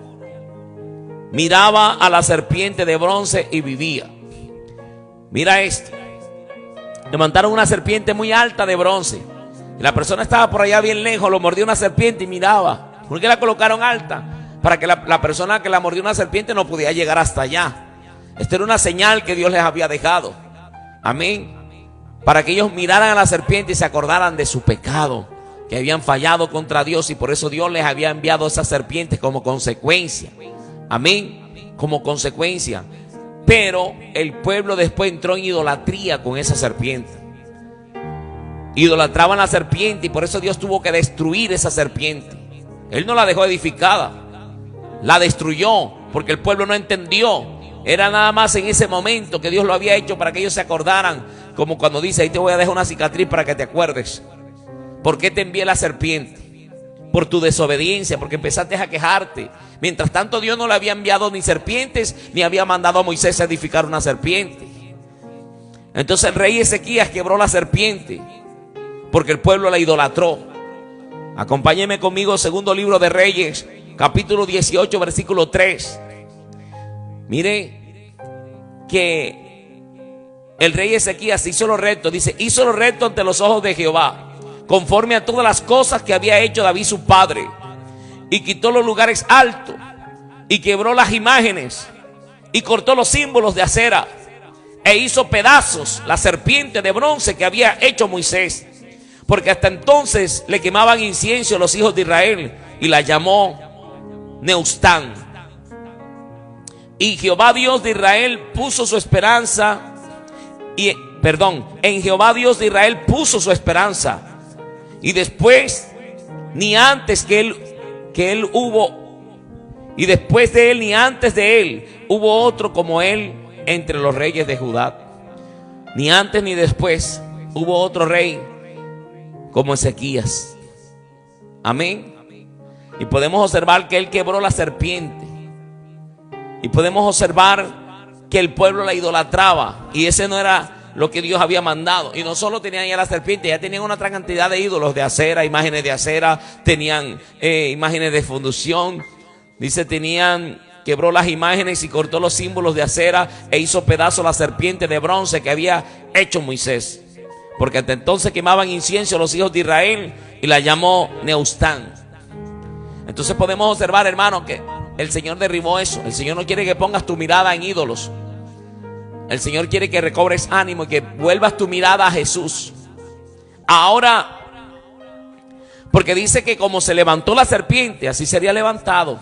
miraba a la serpiente de bronce y vivía. Mira esto: levantaron una serpiente muy alta de bronce, y la persona estaba por allá bien lejos, lo mordió una serpiente y miraba. ¿Por qué la colocaron alta? Para que la persona que la mordió una serpiente no podía llegar hasta allá. Esta era una señal que Dios les había dejado. Amén. Para que ellos miraran a la serpiente y se acordaran de su pecado, que habían fallado contra Dios, y por eso Dios les había enviado esas serpientes como consecuencia. Amén. Como consecuencia. Pero el pueblo después entró en idolatría con esa serpiente. Idolatraban la serpiente, y por eso Dios tuvo que destruir esa serpiente. Él no la dejó edificada, la destruyó, porque el pueblo no entendió. Era nada más en ese momento que Dios lo había hecho para que ellos se acordaran. Como cuando dice: ahí te voy a dejar una cicatriz para que te acuerdes. ¿Por qué te envié la serpiente? Por tu desobediencia, porque empezaste a quejarte. Mientras tanto, Dios no le había enviado ni serpientes, ni había mandado a Moisés a edificar una serpiente. Entonces el rey Ezequías quebró la serpiente porque el pueblo la idolatró. Acompáñeme conmigo, segundo libro de Reyes, capítulo 18, versículo 3. Mire que el rey Ezequías hizo lo recto. Dice: hizo lo recto ante los ojos de Jehová, conforme a todas las cosas que había hecho David su padre, y quitó los lugares altos y quebró las imágenes y cortó los símbolos de acera e hizo pedazos la serpiente de bronce que había hecho Moisés, porque hasta entonces le quemaban incienso a los hijos de Israel, y la llamó Neustán. Y Jehová Dios de Israel puso su esperanza en Jehová Dios de Israel puso su esperanza, y después ni antes que él hubo, y después de él ni antes de él hubo otro como él entre los reyes de Judá. Ni antes ni después hubo otro rey como Ezequías. Amén. Y podemos observar que él quebró la serpiente, y podemos observar que el pueblo la idolatraba, y ese no era lo que Dios había mandado. Y no solo tenían ya la serpiente, ya tenían una gran cantidad de ídolos de acera, imágenes de acera, tenían imágenes de fundición. Dice, quebró las imágenes y cortó los símbolos de acera e hizo pedazos la serpiente de bronce que había hecho Moisés, porque hasta entonces quemaban incienso los hijos de Israel, y la llamó Neustán. Entonces podemos observar, hermano, que el Señor derribó eso. El Señor no quiere que pongas tu mirada en ídolos. El Señor quiere que recobres ánimo y que vuelvas tu mirada a Jesús. Ahora, porque dice que como se levantó la serpiente, así sería levantado.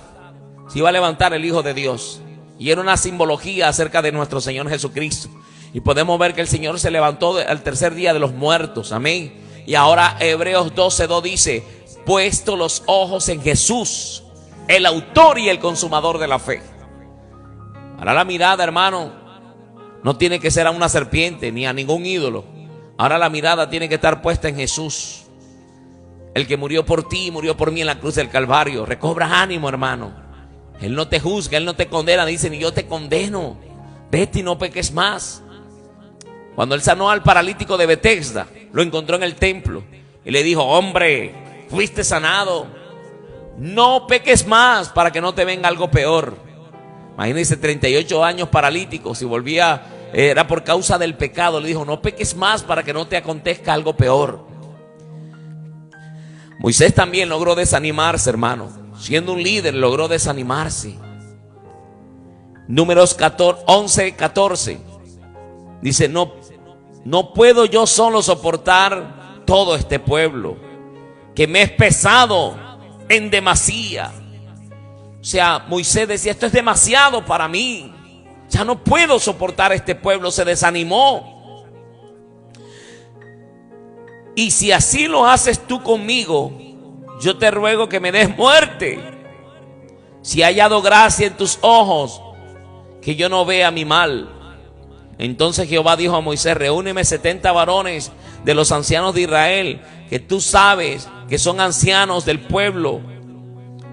Se iba a levantar el Hijo de Dios. Y era una simbología acerca de nuestro Señor Jesucristo. Y podemos ver que el Señor se levantó al tercer día de los muertos. Amén. Y ahora Hebreos 12:2 dice, puesto los ojos en Jesús, el autor y el consumador de la fe. Ahora la mirada, hermano, no tiene que ser a una serpiente ni a ningún ídolo. Ahora la mirada tiene que estar puesta en Jesús, el que murió por ti, murió por mí en la cruz del Calvario. Recobra ánimo, hermano. Él no te juzga, Él no te condena. Dice, ni yo te condeno. Vete y no peques más. Cuando Él sanó al paralítico de Betesda, lo encontró en el templo y le dijo, hombre, fuiste sanado, no peques más para que no te venga algo peor. Imagínense, 38 años paralítico. Si volvía, era por causa del pecado. Le dijo, no peques más para que no te acontezca algo peor. Moisés también logró desanimarse, hermano. Siendo un líder, logró desanimarse. Números 11:14 dice, no puedo yo solo soportar todo este pueblo, que me es pesado en demasía. O sea, Moisés decía, esto es demasiado para mí, ya no puedo soportar este pueblo. Se desanimó. Y si así lo haces tú conmigo, yo te ruego que me des muerte, si he hallado gracia en tus ojos, que yo no vea mi mal. Entonces Jehová dijo a Moisés, reúneme 70 varones de los ancianos de Israel, que tú sabes que son ancianos del pueblo,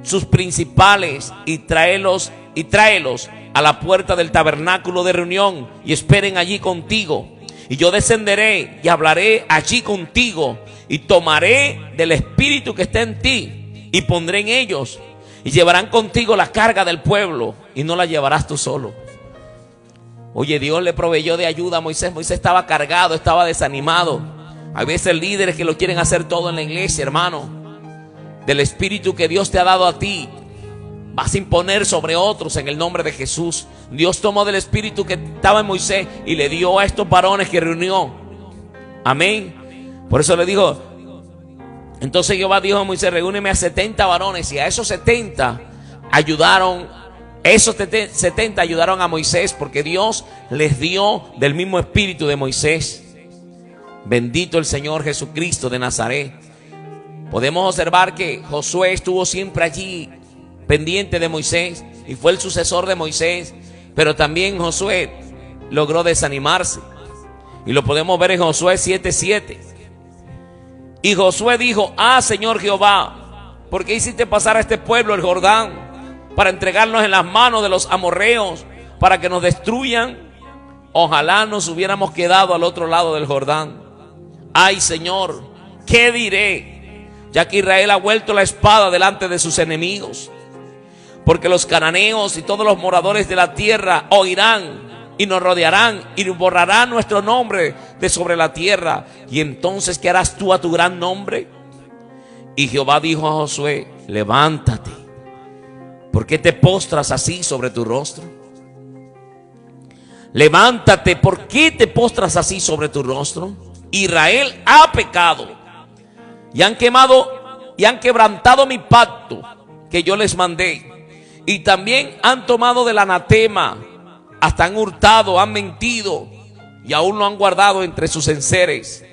sus principales, y tráelos a la puerta del tabernáculo de reunión, y esperen allí contigo. Y yo descenderé y hablaré allí contigo, y tomaré del espíritu que está en ti y pondré en ellos, y llevarán contigo la carga del pueblo, y no la llevarás tú solo. Oye, Dios le proveyó de ayuda a Moisés. Moisés estaba cargado, estaba desanimado. Hay veces líderes que lo quieren hacer todo en la iglesia, hermano. Del espíritu que Dios te ha dado a ti, vas a imponer sobre otros en el nombre de Jesús. Dios tomó del espíritu que estaba en Moisés y le dio a estos varones que reunió. Amén. Por eso le dijo, entonces Jehová dijo a Moisés, reúneme a 70 varones. Y a esos 70 ayudaron, ayudaron a Moisés, porque Dios les dio del mismo espíritu de Moisés. Bendito el Señor Jesucristo de Nazaret. Podemos observar que Josué estuvo siempre allí pendiente de Moisés y fue el sucesor de Moisés, pero también Josué logró desanimarse, y lo podemos ver en Josué 7:7. Y Josué dijo, Señor Jehová, ¿por qué hiciste pasar a este pueblo el Jordán para entregarnos en las manos de los amorreos para que nos destruyan? Ojalá nos hubiéramos quedado al otro lado del Jordán. Ay, Señor, ¿qué diré? Ya que Israel ha vuelto la espada delante de sus enemigos. Porque los cananeos y todos los moradores de la tierra oirán y nos rodearán y borrarán nuestro nombre de sobre la tierra. Y entonces, ¿qué harás tú a tu gran nombre? Y Jehová dijo a Josué, levántate ¿Por qué te postras así sobre tu rostro? Levántate, ¿por qué te postras así sobre tu rostro? Israel ha pecado y han quemado y han quebrantado mi pacto que yo les mandé, y también han tomado del anatema, hasta han hurtado, han mentido y aún lo han guardado entre sus enseres.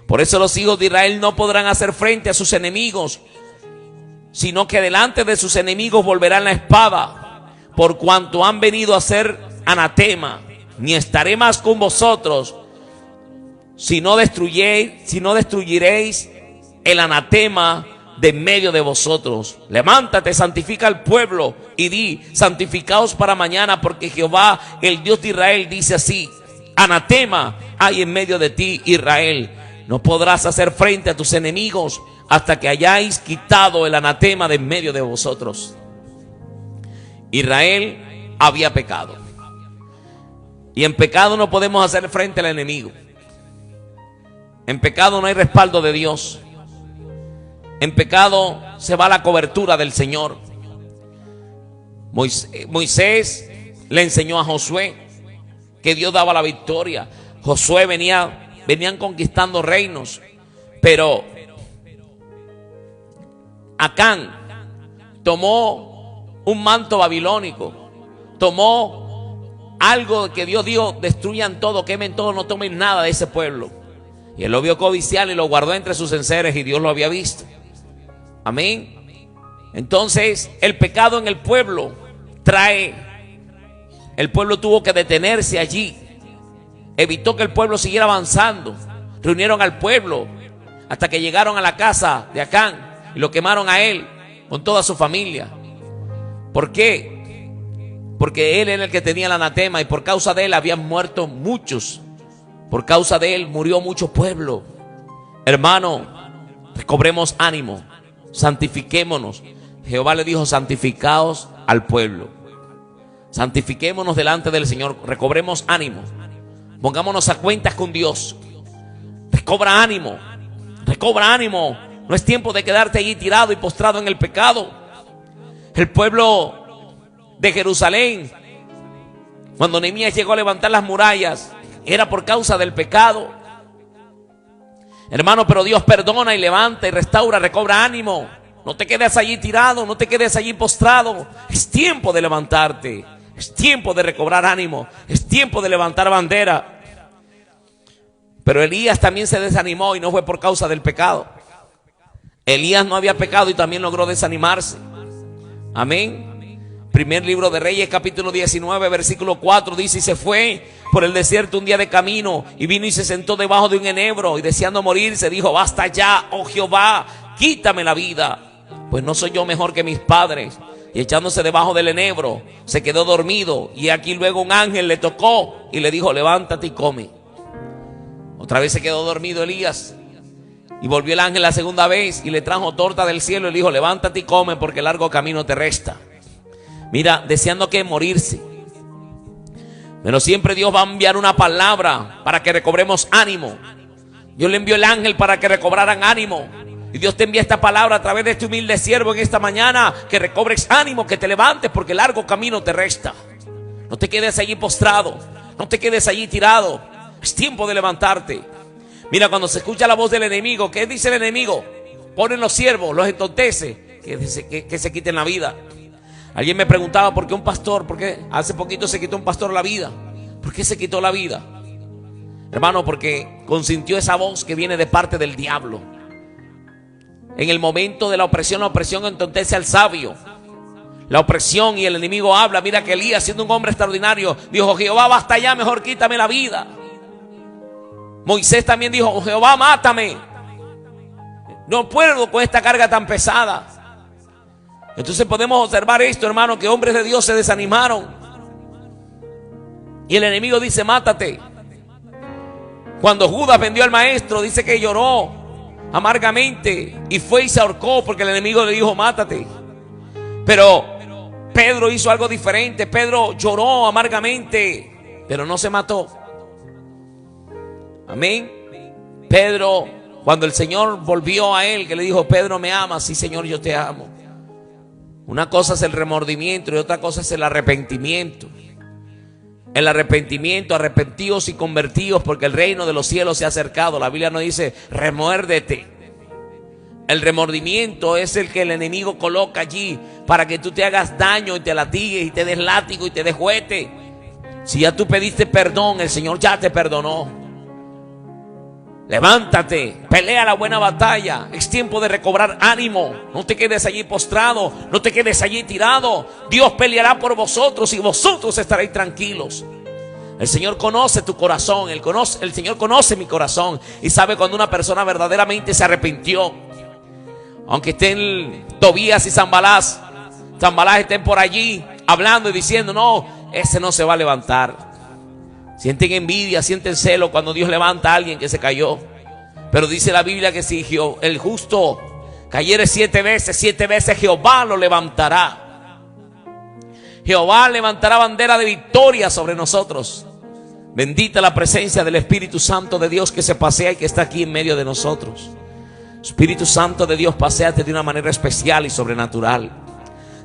Por eso los hijos de Israel no podrán hacer frente a sus enemigos, sino que delante de sus enemigos volverán la espada, por cuanto han venido a ser anatema. Ni estaré más con vosotros, si no destruyiréis el anatema de en medio de vosotros. Levántate, santifica al pueblo y di: santificaos para mañana, porque Jehová, el Dios de Israel, dice así: anatema hay en medio de ti, Israel. No podrás hacer frente a tus enemigos hasta que hayáis quitado el anatema de en medio de vosotros. Israel había pecado, y en pecado no podemos hacer frente al enemigo. En pecado no hay respaldo de Dios. En pecado se va la cobertura del Señor. Moisés le enseñó a Josué que Dios daba la victoria. Josué venían conquistando reinos, pero Acán tomó un manto babilónico, tomó algo que Dios dijo: destruyan todo, quemen todo, no tomen nada de ese pueblo. Y él lo vio codiciar y lo guardó entre sus enseres, y Dios lo había visto. Amén. Entonces el pecado en el pueblo el pueblo tuvo que detenerse allí, evitó que el pueblo siguiera avanzando. Reunieron al pueblo hasta que llegaron a la casa de Acán y lo quemaron a él con toda su familia. ¿Por qué? Porque él era el que tenía el anatema, y por causa de él habían muerto muchos. Por causa de él murió mucho pueblo. Hermano, recobremos ánimo, santifiquémonos. Jehová le dijo: santificaos al pueblo. Santifiquémonos delante del Señor, recobremos ánimo, pongámonos a cuentas con Dios. Recobra ánimo, recobra ánimo. No es tiempo de quedarte allí tirado y postrado en el pecado. El pueblo de Jerusalén, cuando Nehemías llegó a levantar las murallas, era por causa del pecado. Hermano, pero Dios perdona y levanta y restaura, recobra ánimo. No te quedes allí tirado, no te quedes allí postrado. Es tiempo de levantarte, es tiempo de recobrar ánimo, es tiempo de levantar bandera. Pero Elías también se desanimó, y no fue por causa del pecado. Elías no había pecado y también logró desanimarse. Amén. Primer libro de Reyes, capítulo 19, versículo 4, dice: y se fue por el desierto un día de camino, y vino y se sentó debajo de un enebro, y deseando morirse dijo: basta ya, oh Jehová, quítame la vida, pues no soy yo mejor que mis padres. Y echándose debajo del enebro, se quedó dormido, y aquí luego un ángel le tocó y le dijo: levántate y come. Otra vez se quedó dormido Elías, y volvió el ángel la segunda vez y le trajo torta del cielo y le dijo: levántate y come, porque largo camino te resta. Mira, deseando que morirse. Pero siempre Dios va a enviar una palabra para que recobremos ánimo. Dios le envió el ángel para que recobraran ánimo. Y Dios te envía esta palabra a través de este humilde siervo en esta mañana: que recobres ánimo, que te levantes, porque largo camino te resta. No te quedes allí postrado, no te quedes allí tirado. Es tiempo de levantarte. Mira, cuando se escucha la voz del enemigo, ¿qué dice el enemigo? Ponen los siervos, los entontece, que se quiten la vida. Alguien me preguntaba por qué un pastor, por qué hace poquito se quitó un pastor la vida. ¿Por qué se quitó la vida? Hermano, porque consintió esa voz que viene de parte del diablo. En el momento de la opresión entontece al sabio. La opresión y el enemigo habla. Mira que Elías, siendo un hombre extraordinario, dijo: Jehová, basta ya, mejor quítame la vida. Moisés también dijo: Jehová, mátame, no puedo con esta carga tan pesada. Entonces podemos observar esto, hermano, que hombres de Dios se desanimaron, y el enemigo dice: mátate. Cuando Judas vendió al maestro, dice que lloró amargamente y fue y se ahorcó, porque el enemigo le dijo: mátate. Pero Pedro hizo algo diferente. Pedro lloró amargamente, pero no se mató. Amén. Pedro, cuando el Señor volvió a él, que le dijo: Pedro, ¿me amas? Sí, Señor, yo te amo. Una cosa es el remordimiento y otra cosa es el arrepentimiento. El arrepentimiento, arrepentidos y convertidos, porque el reino de los cielos se ha acercado. La Biblia nos dice, remuérdete. El remordimiento es el que el enemigo coloca allí para que tú te hagas daño y te latigues y te des látigo y te des juguete. Si ya tú pediste perdón, el Señor ya te perdonó. Levántate, pelea la buena batalla. Es tiempo de recobrar ánimo. No te quedes allí postrado, no te quedes allí tirado. Dios peleará por vosotros y vosotros estaréis tranquilos. El Señor conoce tu corazón, el Señor conoce mi corazón y sabe cuando una persona verdaderamente se arrepintió. Aunque estén Tobías y Sanbalás estén por allí hablando y diciendo, no, ese no se va a levantar. Sienten envidia, sienten celo cuando Dios levanta a alguien que se cayó. Pero dice la Biblia que si el justo cayere 7 veces Jehová lo levantará. Jehová levantará bandera de victoria sobre nosotros. Bendita la presencia del Espíritu Santo de Dios que se pasea y que está aquí en medio de nosotros. Espíritu Santo de Dios, paséate de una manera especial y sobrenatural.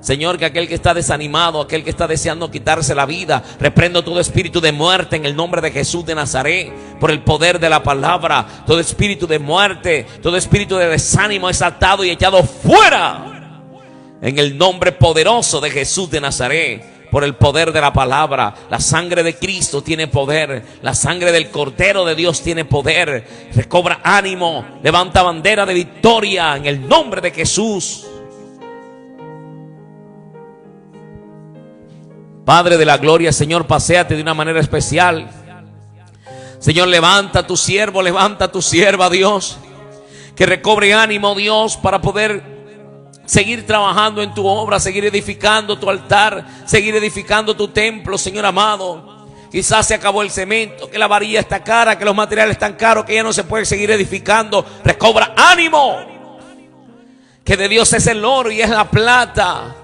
Señor, que aquel que está desanimado, aquel que está deseando quitarse la vida, reprendo todo espíritu de muerte en el nombre de Jesús de Nazaret, por el poder de la palabra. Todo espíritu de muerte, todo espíritu de desánimo es atado y echado fuera en el nombre poderoso de Jesús de Nazaret, por el poder de la palabra. La sangre de Cristo tiene poder, la sangre del Cordero de Dios tiene poder. Recobra ánimo, levanta bandera de victoria en el nombre de Jesús. Padre de la gloria, Señor, paséate de una manera especial. Señor, levanta a tu siervo, levanta a tu sierva, Dios. Que recobre ánimo, Dios, para poder seguir trabajando en tu obra, seguir edificando tu altar, seguir edificando tu templo, Señor amado. Quizás se acabó el cemento, que la varilla está cara, que los materiales están caros, que ya no se puede seguir edificando. Recobra ánimo. Que de Dios es el oro y es la plata.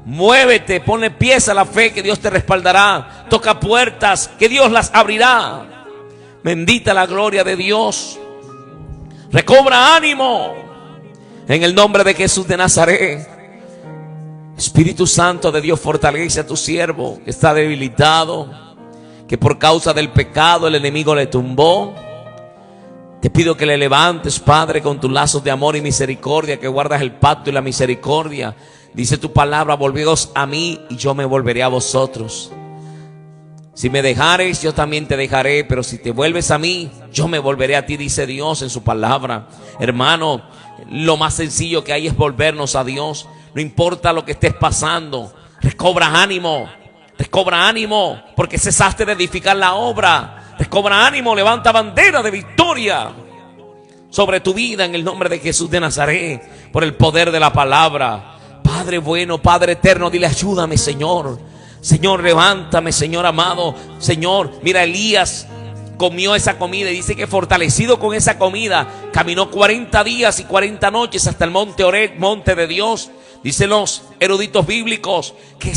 Muévete, ponle pies a la fe, que Dios te respaldará. Toca puertas, que Dios las abrirá. Bendita la gloria de Dios. Recobra ánimo en el nombre de Jesús de Nazaret. Espíritu Santo de Dios, fortalece a tu siervo que está debilitado, que por causa del pecado el enemigo le tumbó. Te pido que le levantes, Padre, con tus lazos de amor y misericordia, que guardas el pacto y la misericordia. Dice tu palabra, volveos a mí y yo me volveré a vosotros. Si me dejares, yo también te dejaré, pero si te vuelves a mí, yo me volveré a ti, dice Dios en su palabra. Hermano, lo más sencillo que hay es volvernos a Dios. No importa lo que estés pasando, recobra ánimo, porque cesaste de edificar la obra. Recobra ánimo, levanta bandera de victoria sobre tu vida en el nombre de Jesús de Nazaret, por el poder de la palabra. Padre bueno, Padre eterno, dile ayúdame, Señor. Señor, levántame, Señor amado. Señor, mira, Elías comió esa comida y dice que fortalecido con esa comida caminó 40 días y 40 noches hasta el monte Horeb, monte de Dios. Dicen los eruditos bíblicos que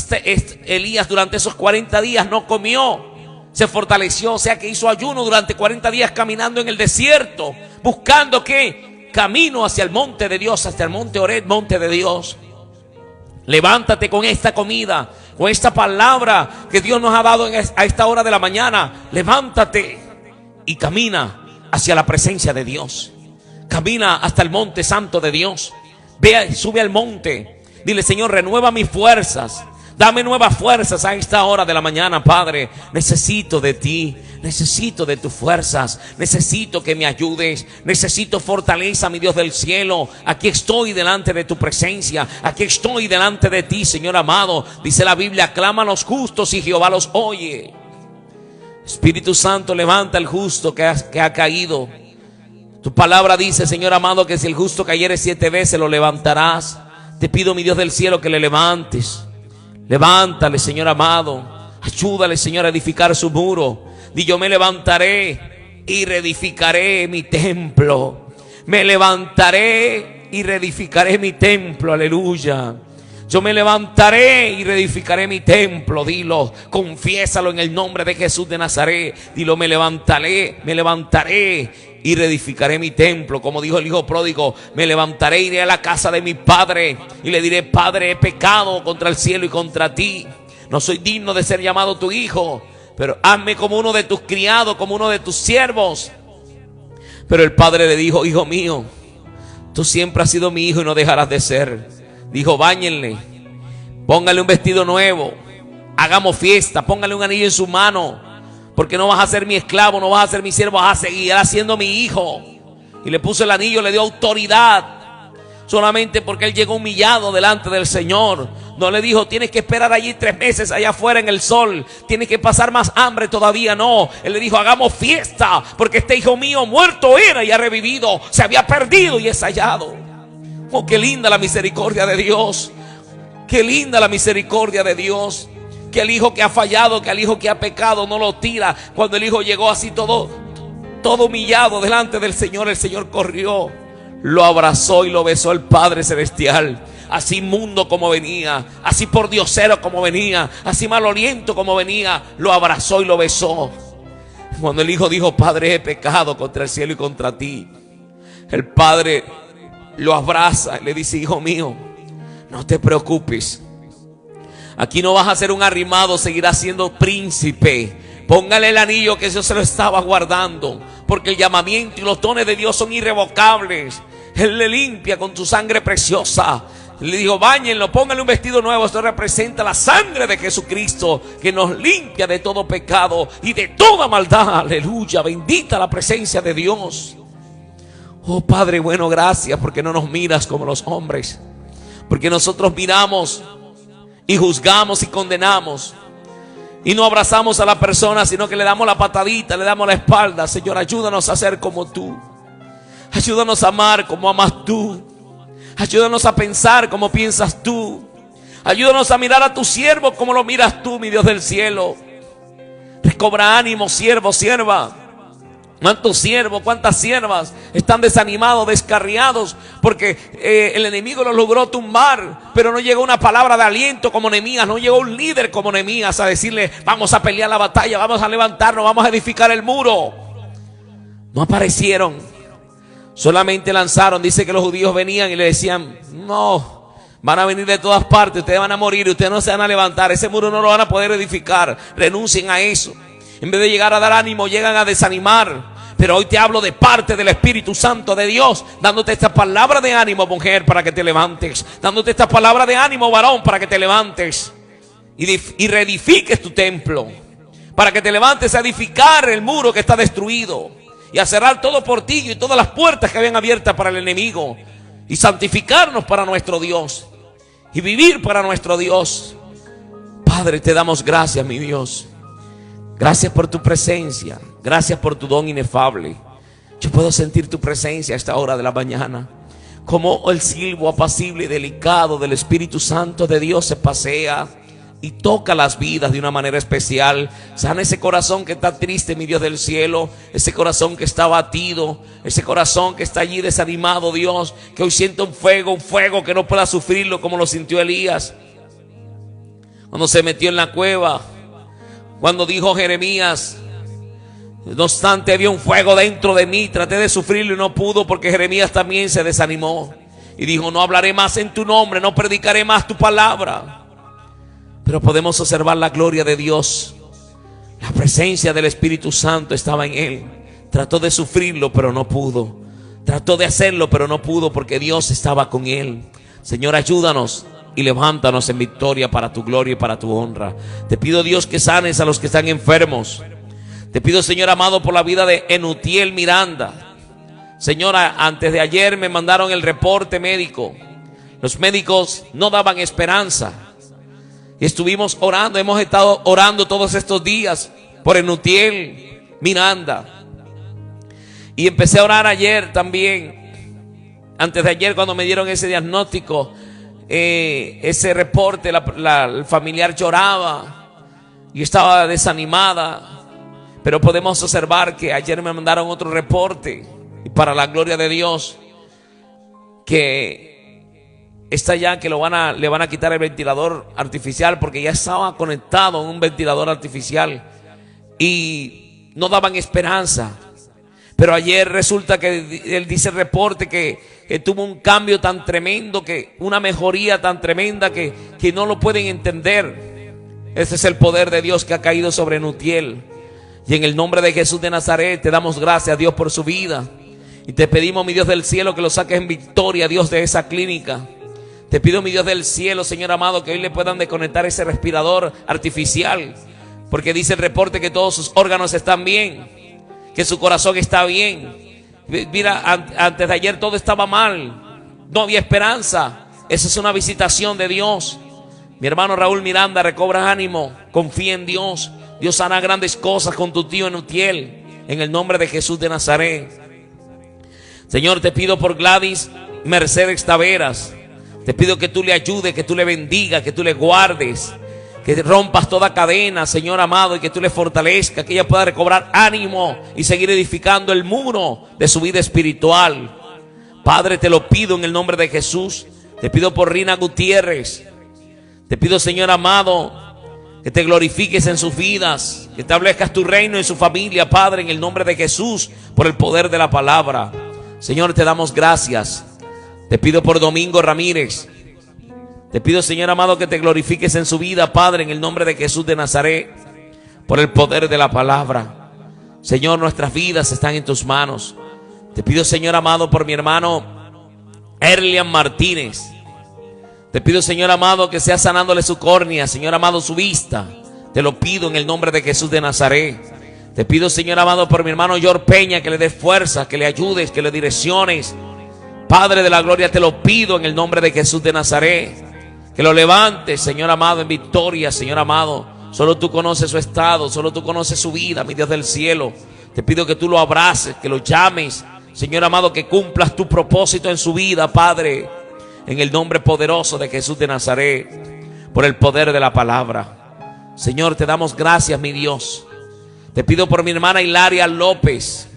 Elías durante esos 40 días no comió, se fortaleció, o sea que hizo ayuno durante 40 días caminando en el desierto, buscando que camino hacia el monte de Dios, hasta el monte Horeb, monte de Dios. Levántate con esta comida, con esta palabra que Dios nos ha dado a esta hora de la mañana. Levántate y camina hacia la presencia de Dios. Camina hasta el monte santo de Dios. Ve, sube al monte. Dile, Señor, renueva mis fuerzas. Dame nuevas fuerzas a esta hora de la mañana, Padre. Necesito de ti, necesito de tus fuerzas, necesito que me ayudes, necesito fortaleza, mi Dios del cielo. Aquí estoy delante de tu presencia, aquí estoy delante de ti, Señor amado. Dice la Biblia, claman los justos y Jehová los oye. Espíritu Santo, levanta al justo que ha caído. Tu palabra dice, Señor amado, que si el justo cayere 7 veces lo levantarás. Te pido, mi Dios del cielo, que le levantes. Levántale, Señor amado. Ayúdale, Señor, a edificar su muro. Di, yo me levantaré y reedificaré mi templo. Me levantaré y reedificaré mi templo. Aleluya. Yo me levantaré y reedificaré mi templo. Dilo, confiésalo en el nombre de Jesús de Nazaret. Dilo, me levantaré y reedificaré mi templo. Como dijo el hijo pródigo, me levantaré e iré a la casa de mi padre y le diré: Padre, he pecado contra el cielo y contra ti. No soy digno de ser llamado tu hijo, pero hazme como uno de tus criados, como uno de tus siervos. Pero el padre le dijo: hijo mío, tú siempre has sido mi hijo y no dejarás de ser. Dijo: báñenle, póngale un vestido nuevo, hagamos fiesta, póngale un anillo en su mano, porque no vas a ser mi esclavo, no vas a ser mi siervo, vas a seguir siendo mi hijo. Y le puso el anillo, le dio autoridad, solamente porque él llegó humillado delante del Señor. No le dijo: tienes que esperar allí 3 meses allá afuera en el sol, tienes que pasar más hambre todavía. No, él le dijo: hagamos fiesta, porque este hijo mío muerto era y ha revivido, se había perdido y es hallado. Oh, qué linda la misericordia de Dios, qué linda la misericordia de Dios. Que el hijo que ha fallado, que el hijo que ha pecado no lo tira. Cuando el hijo llegó así todo humillado delante del Señor, el Señor corrió, lo abrazó y lo besó el Padre Celestial. Así inmundo como venía, así por diosero como venía, así maloliento como venía, lo abrazó y lo besó. Cuando el hijo dijo: Padre, he pecado contra el cielo y contra ti, el Padre lo abraza y le dice: hijo mío, no te preocupes. Aquí no vas a ser un arrimado, seguirás siendo príncipe. Póngale el anillo, que eso se lo estaba guardando, porque el llamamiento y los dones de Dios son irrevocables. Él le limpia con su sangre preciosa. Le dijo: báñenlo, póngale un vestido nuevo. Esto representa la sangre de Jesucristo, que nos limpia de todo pecado y de toda maldad. Aleluya, bendita la presencia de Dios. Oh Padre bueno, gracias porque no nos miras como los hombres, porque nosotros miramos y juzgamos y condenamos y no abrazamos a la persona, sino que le damos la patadita, le damos la espalda. Señor, ayúdanos a ser como tú, ayúdanos a amar como amas tú, ayúdanos a pensar como piensas tú, ayúdanos a mirar a tu siervo como lo miras tú, mi Dios del cielo. Recobra ánimo, siervo, sierva. ¿Cuántos siervos, cuántas siervas están desanimados, descarriados, porque el enemigo los logró tumbar, pero no llegó una palabra de aliento como Nehemías, no llegó un líder como Nehemías a decirle: vamos a pelear la batalla, vamos a levantarnos, vamos a edificar el muro? No aparecieron, solamente lanzaron. Dice que los judíos venían y le decían: no, van a venir de todas partes, ustedes van a morir y ustedes no se van a levantar, ese muro no lo van a poder edificar, renuncien a eso. En vez de llegar a dar ánimo, llegan a desanimar. Pero hoy te hablo de parte del Espíritu Santo de Dios, dándote esta palabra de ánimo, mujer, para que te levantes, dándote esta palabra de ánimo, varón, para que te levantes y reedifiques tu templo, para que te levantes a edificar el muro que está destruido y a cerrar todo portillo y todas las puertas que habían abiertas para el enemigo, y santificarnos para nuestro Dios y vivir para nuestro Dios. Padre, te damos gracias, mi Dios. Gracias por tu presencia, gracias por tu don inefable. Yo puedo sentir tu presencia a esta hora de la mañana, como el silbo apacible y delicado del Espíritu Santo de Dios se pasea y toca las vidas de una manera especial. Sana ese corazón que está triste, mi Dios del cielo, ese corazón que está abatido, ese corazón que está allí desanimado, Dios, que hoy siente un fuego que no pueda sufrirlo como lo sintió Elías cuando se metió en la cueva. Cuando dijo Jeremías: no obstante había un fuego dentro de mí, traté de sufrirlo y no pudo, porque Jeremías también se desanimó y dijo: no hablaré más en tu nombre, no predicaré más tu palabra. Pero podemos observar la gloria de Dios. La presencia del Espíritu Santo estaba en él. Trató de sufrirlo pero no pudo, trató de hacerlo pero no pudo, porque Dios estaba con él. Señor, ayúdanos y levántanos en victoria para tu gloria y para tu honra. Te pido, Dios, que sanes a los que están enfermos. Te pido, Señor amado, por la vida de Enutiel Miranda. Señora, antes de ayer me mandaron el reporte médico. Los médicos no daban esperanza y estuvimos orando, hemos estado orando todos estos días por Enutiel Miranda. Y empecé a orar ayer también, antes de ayer, cuando me dieron ese diagnóstico, ese reporte. El familiar lloraba y estaba desanimada, pero podemos observar que ayer me mandaron otro reporte, y para la gloria de Dios, que está ya, que le van a quitar el ventilador artificial, porque ya estaba conectado a un ventilador artificial y no daban esperanza. Pero ayer resulta que él dice el reporte que tuvo un cambio tan tremendo, que una mejoría tan tremenda que no lo pueden entender. Ese es el poder de Dios que ha caído sobre Nutiel. Y en el nombre de Jesús de Nazaret te damos gracias, Dios, por su vida. Y te pedimos, mi Dios del cielo, que lo saques en victoria, Dios, de esa clínica. Te pido, mi Dios del cielo, Señor amado, que hoy le puedan desconectar ese respirador artificial, porque dice el reporte que todos sus órganos están bien, que su corazón está bien. Mira, antes de ayer todo estaba mal, no había esperanza. Esa es una visitación de Dios. Mi hermano Raúl Miranda, recobra ánimo, confía en Dios. Dios hará grandes cosas con tu tío Nutiel, en el nombre de Jesús de Nazaret. Señor, te pido por Gladys Mercedes Taveras. Te pido que tú le ayudes, que tú le bendigas, que tú le guardes, que rompas toda cadena, Señor amado, y que tú le fortalezcas, que ella pueda recobrar ánimo y seguir edificando el muro de su vida espiritual. Padre, te lo pido en el nombre de Jesús. Te pido por Rina Gutiérrez. Te pido, Señor amado, que te glorifiques en sus vidas, que establezcas tu reino en su familia, Padre, en el nombre de Jesús, por el poder de la palabra. Señor, te damos gracias. Te pido por Domingo Ramírez. Te pido, Señor amado, que te glorifiques en su vida, Padre, en el nombre de Jesús de Nazaret, por el poder de la palabra. Señor, nuestras vidas están en tus manos. Te pido, Señor amado, por mi hermano Erlian Martínez. Te pido, Señor amado, que sea sanándole su córnea, Señor amado, su vista. Te lo pido en el nombre de Jesús de Nazaret. Te pido, Señor amado, por mi hermano Yor Peña, que le des fuerza, que le ayudes, que le direcciones. Padre de la gloria, te lo pido en el nombre de Jesús de Nazaret. Que lo levantes, Señor amado, en victoria, Señor amado. Solo tú conoces su estado, solo tú conoces su vida, mi Dios del cielo. Te pido que tú lo abraces, que lo llames, Señor amado, que cumplas tu propósito en su vida, Padre, en el nombre poderoso de Jesús de Nazaret, por el poder de la palabra. Señor, te damos gracias, mi Dios. Te pido por mi hermana Hilaria López.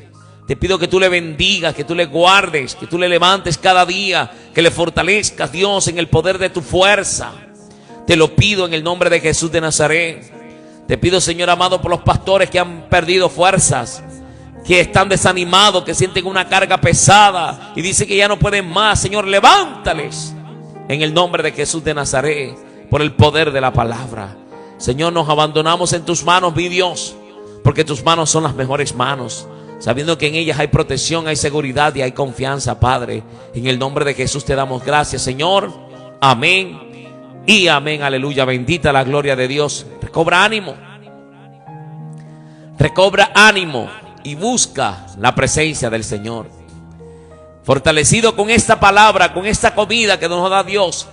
Te pido que tú le bendigas, que tú le guardes, que tú le levantes cada día, que le fortalezcas, Dios, en el poder de tu fuerza. Te lo pido en el nombre de Jesús de Nazaret. Te pido, Señor amado, por los pastores que han perdido fuerzas, que están desanimados, que sienten una carga pesada y dicen que ya no pueden más. Señor, levántales en el nombre de Jesús de Nazaret, por el poder de la palabra. Señor, nos abandonamos en tus manos, mi Dios, porque tus manos son las mejores manos, sabiendo que en ellas hay protección, hay seguridad y hay confianza, Padre. En el nombre de Jesús te damos gracias, Señor. Amén y amén, aleluya. Bendita la gloria de Dios. Recobra ánimo. Recobra ánimo y busca la presencia del Señor. Fortalecido con esta palabra, con esta comida que nos da Dios,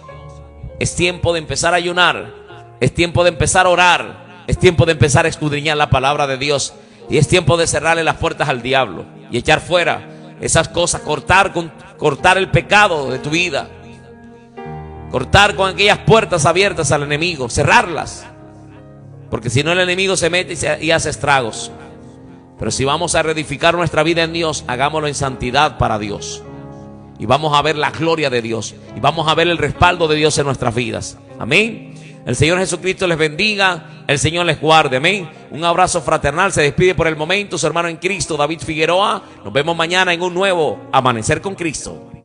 es tiempo de empezar a ayunar. Es tiempo de empezar a orar. Es tiempo de empezar a escudriñar la palabra de Dios. Y es tiempo de cerrarle las puertas al diablo y echar fuera esas cosas, cortar el pecado de tu vida, cortar con aquellas puertas abiertas al enemigo, cerrarlas, porque si no el enemigo se mete y hace estragos. Pero si vamos a reedificar nuestra vida en Dios, hagámoslo en santidad para Dios, y vamos a ver la gloria de Dios, y vamos a ver el respaldo de Dios en nuestras vidas. Amén. El Señor Jesucristo les bendiga, el Señor les guarde, amén. Un abrazo fraternal, se despide por el momento su hermano en Cristo, David Figueroa. Nos vemos mañana en un nuevo Amanecer con Cristo.